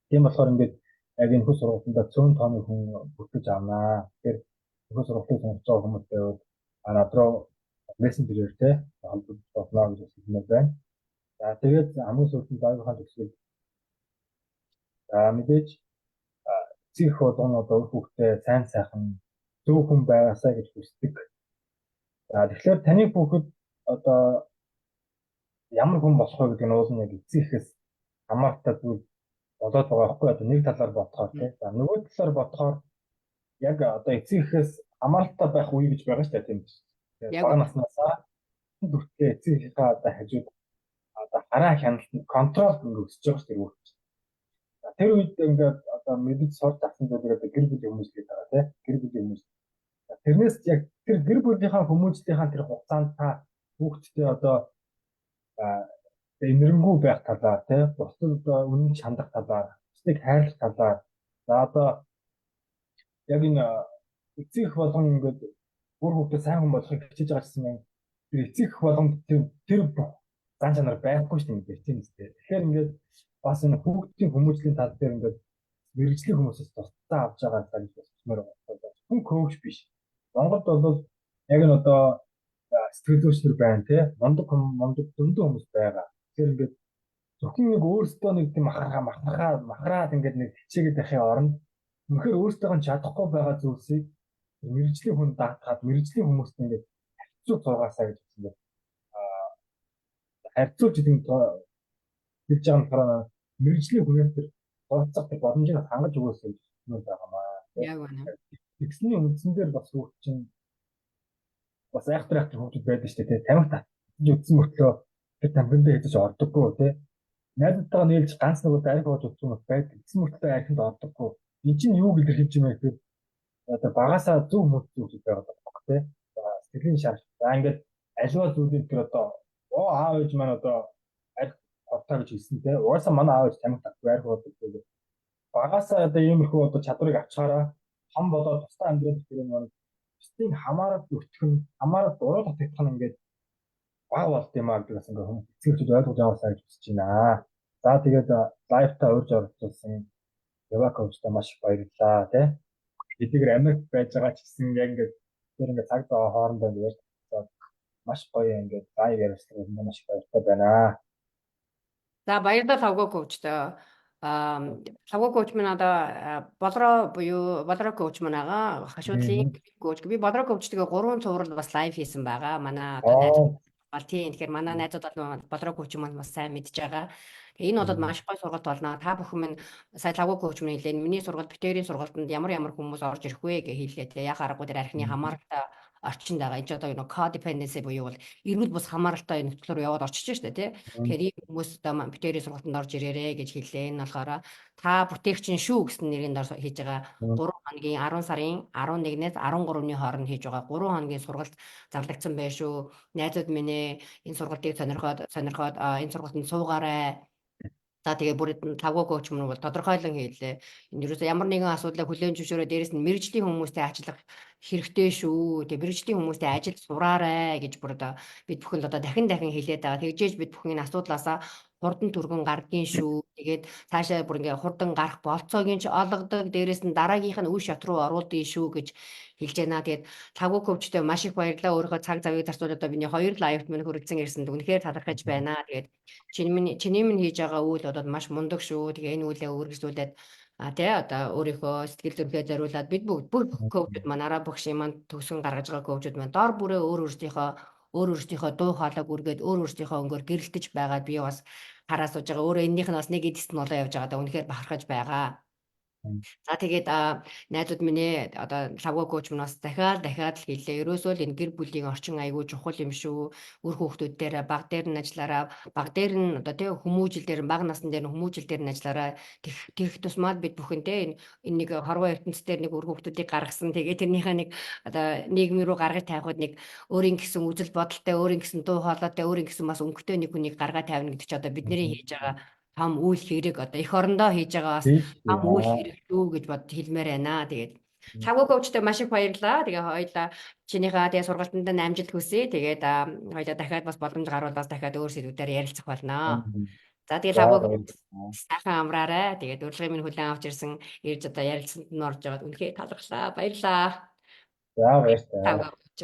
Тийм болохоор ингээд яг энэ хөө сургалтанд цөөн тооны хүн бүртгэж авнаа. Тэгэхээр хөө сургалтыг сонгож байгаа хүмүүс байвал над руу мессенжерээр те холбогдох болно гэж хэлмээр байна. За тэгээд хамгийн сүүлд лайвхан төгсгөл. За мэдээж эцэг болон одоо хүүхдээ сайн сайхан зөв хүн байгаасаа гэж хүсдэг. За тэгэхээр таны хүүхэд одоо ямар хүн болох вэ гэдэг нь уул нь яг эцэгээс хамаартай зүйл болоод байгаа байхгүй одоо нэг талаар бодохоор тийм. За нөгөө талаар бодохоор яг одоо эцэгээс хамааралтай байх үе гэж байгаа шүү дээ тийм биш. Тэгээд бага наснаасаа бүртээ эцэгийнхээ одоо хажууд одоо хараа хяналт контрол ингэ өсөж байгаа шүү дээ үүрч. Тэр үед ингээд одоо мэдж сурч авсан зүйлээ гэр бүлийн хүмүүс гээд байгаа тийм. Гэр бүлийн хүмүүс. Тэрнээс яг тэр гэр бүлийнхаа хүмүүстийнхаа тэр хугацаанд та хүүхдтэй одоо энэрнгүү байх талаар тий бусдад одоо үнэн чандах талаар бусдыг хайрлах талаар за одоо яг энэ эцэг болгон ингээд бүр хүүхдээ сайн хүн болохыг хичээж байгаа гэсэн юм тэр эцэг болгонд тэр зан чанар байхгүй шүү дээ тийм үстэй. Тэгэхээр ингээд бас энэ хүүхдийн хүмүүжлийн тал дээр ингээд мэрэгжлийн хүмүүсээс тусдаа авч байгаа цаг гэж бодсмоор байна. Хүн коуч биш. Монголд бол яг нь одоо сэтгэл зүйчнэр байна тий мундаг дөндөө хүмүүс байгаа. Тэгэхээр ингээд зөвхөн нэг өөрсдөө нэг тийм махраад ингээд нэг хичээгээд байхын оронд үнэхээр өөрсдөө нь чадахгүй байгаа зүйлсийг мэрэгжлийн хүн даатгаад мэрэгжлийн хүмүүст ингээд харьцуу зургаасаа гэж хэлсэн. Харьцуулж хэлж байгаа нь болохоор мэрэгжлийн хүнээс тэр тооцох тэр боломжийг хангаж өгөөсэй гэж хэлмээр байгаамаа. Яг байна. Тэгсний үндсэн дээр бас хүүхд чинь бас айхтар хүүхдүүд байдаг шүү дээ. Тамхи татж үзсэн мөртлөө тэр тамхиндээ хэдэж ордоггүй тий. найзтайгаа нийлж ганц нөгөө арх ууж утсан юм байдаг. Эцэг мөртлөө архинд ордоггүй. Энд чинь юу гэдэр хэлж юм бэ гэхээр одоо багасаа зөв мөч зүйл байгаа байхгүй тий. За сэтгэлийн шар. За ингээд аливаа зүйлүүд тэр одоо аав ээж маань одоо арх хортоо гэж хэлсэн тий. Угаасаа манай аав ээж тамхи татдаг арх уудаг гэдэг. Багасаа одоо иймэрхүү одоо чадварыг авчаараа хам болоод тусдаа амьдрал гэх юм уу. Бусдыг хамаарал өгтөх нь хамаарал дуруу татах нь ингээд баг болт юм аа гэдэг бас ингээд хүмүүс эцэгчүүд ойлгож яваасаа гэж хүсэж байна. За тэгээд лайвтаа урьж оролцуулсан Яваковчтай маш их баярлалаа тий. Эдгээр Америк байж байгаа ч гэсэн яг ингээд тэр ингээд цаг зав хоорондоо ингээд маш гоё ингээд лайв ярилцлага юм маш их баяртай байна. За баярлалаа Лавго коучтой. Лавго коуч маань одоо болроо буюу болроо коуч манайгаа хашуудлын коуч. Би болроо коучтойгоо 3 цуврал бас лайв хийсэн байгаа. Манай одоо найзууд бол тийм. Тэгэхээр манай найзууд бол болроо коуч маань бас сайн мэдж байгаа. Энэ болоод маш гоё сургалт болно. Та бүхэн минь сая Лавго коуч маань хэлээ. Миний сургалт, битэрийн сургалтанд ямар хүмүүс орж ирэх вэ гэж хэллээ. Тэгээ яхаа аргагүй дээр архины хамааралтай орчинд байгаа. Энд ч одоо юу codependency буюу бол эрүүл бус хамааралтай нөхцөл рүү яваад орчиж штэ тий. Тэгэхээр ийм хүмүүс одоо битэрийн сургалтанд орж ирээрэй гэж хэллээ. Энэ болохоор та бүтээгчин шүү гэсэн нэрийн дор хийж байгаа 3 хоногийн 10 сарын 11-ээс 13-ны хооронд хийж байгаа 3 хоногийн сургалт зарлагдсан байх шүү. Найзууд минь энэ сургалтыг сонирхоод энэ сургалтанд суугаарай. За тэгээ бүр Лавго коуч мөн бол тодорхойлон хэллээ. Энэ юусе ямар нэгэн асуудлыг хүлээн зөвшөөрөө дээрэс нь мэрэгжлийн хүмүүстэй ажиллах хэрэгтэй шүү. Тэгээ мэрэгжлийн хүмүүстэй ажил сураарай гэж бүр одоо бид бүхэн одоо дахин хэлээд байгаа. Тэгжээж бид бүхэн энэ асуудлаасаа хурдан түргэн гардгийн шүү. Тэгээд цаашаа бүр ингээ хурдан гарах болцоогийн ч олгодог. Дээрэс нь дараагийнх нь үе шат руу оруулдаг шүү гэж хэлж байна. Тэгээд Лавго коучтой маш их баярлалаа. Өөрөө цаг завыг зарцуулаад одоо миний 2 лайвт минь хүрэлцэн ирсэнд үнэхээр талархаж байна. Тэгээд чиний минь хийж байгаа үйл бодоод маш мундаг шүү. Тэгээ энэ үйлээ үргэлжлүүлээд тий одоо өөрийнхөө сэтгэл зүрхээ зориулаад бид бүх коучуд манараа багшийн маань төгсгөн гаргаж байгаа коучуд маань дор бүрээ өөр өөрсдийнхөө дуу хоолойг үргээд өөр өөрсдийнхөө өнгөөр гэрэлтэж байгаад би бас хараа сууж байгаа. Өөрөө эннийх нь бас нэг эдэст нь болоо явж байгаа. Үнэхээр бахархаж байгаа. За тэгээд найзууд минь одоо Лавго коуч маань бас дахиад л хэллээ. Ерөөсөө л энэ гэр бүлийн орчин аягүй чухал юм шүү. Үр хүүхдүүд дээр баг дээр нь ажиллаараа, баг дээр нь одоо тий хүмүүжил дээр баг насны дээр нь хүмүүжил дээр нь ажиллаараа тэгэх тусмаа бид бүхэнтэй энэ нэг хорвоо ертөнцийн дээр нэг үр хүүхдүүдийг гаргасан. Тэгээд тэрнийхээ нэг одоо нийгмийн рүү гаргаж тавихад нэг өөрийн гэсэн үзэл бодолтой, өөрийн гэсэн дуу хоолойтой, өөрийн гэсэн бас өнгөтэй нэг хүнийг гаргаж тавина гэдэг чи одоо бидний хийж байгаа том үйл хэрэг одоо эх орондоо хийж байгаа бас том үйл хэрэг шүү гэж бод хэлмээр байна. Тэгээд Лавго коучтой маш их баярлалаа. Тэгээ хоёлаа чинийхээ тэгээ сургалтанд амжилт хүсье. Тэгээд хоёлаа дахиад бас боломж гарвал бас дахиад өөр сэдвүүдээр ярилцах болно. За тэгээ Лавго коуч сайхан амраарай. Тэгээд урилгын минь хүлээн авч ирсэн ирж одоо ярилцсанд нь орж яваад үнэхээр талархлаа. Баярлалаа. За баярлалаа. Лавго коуч.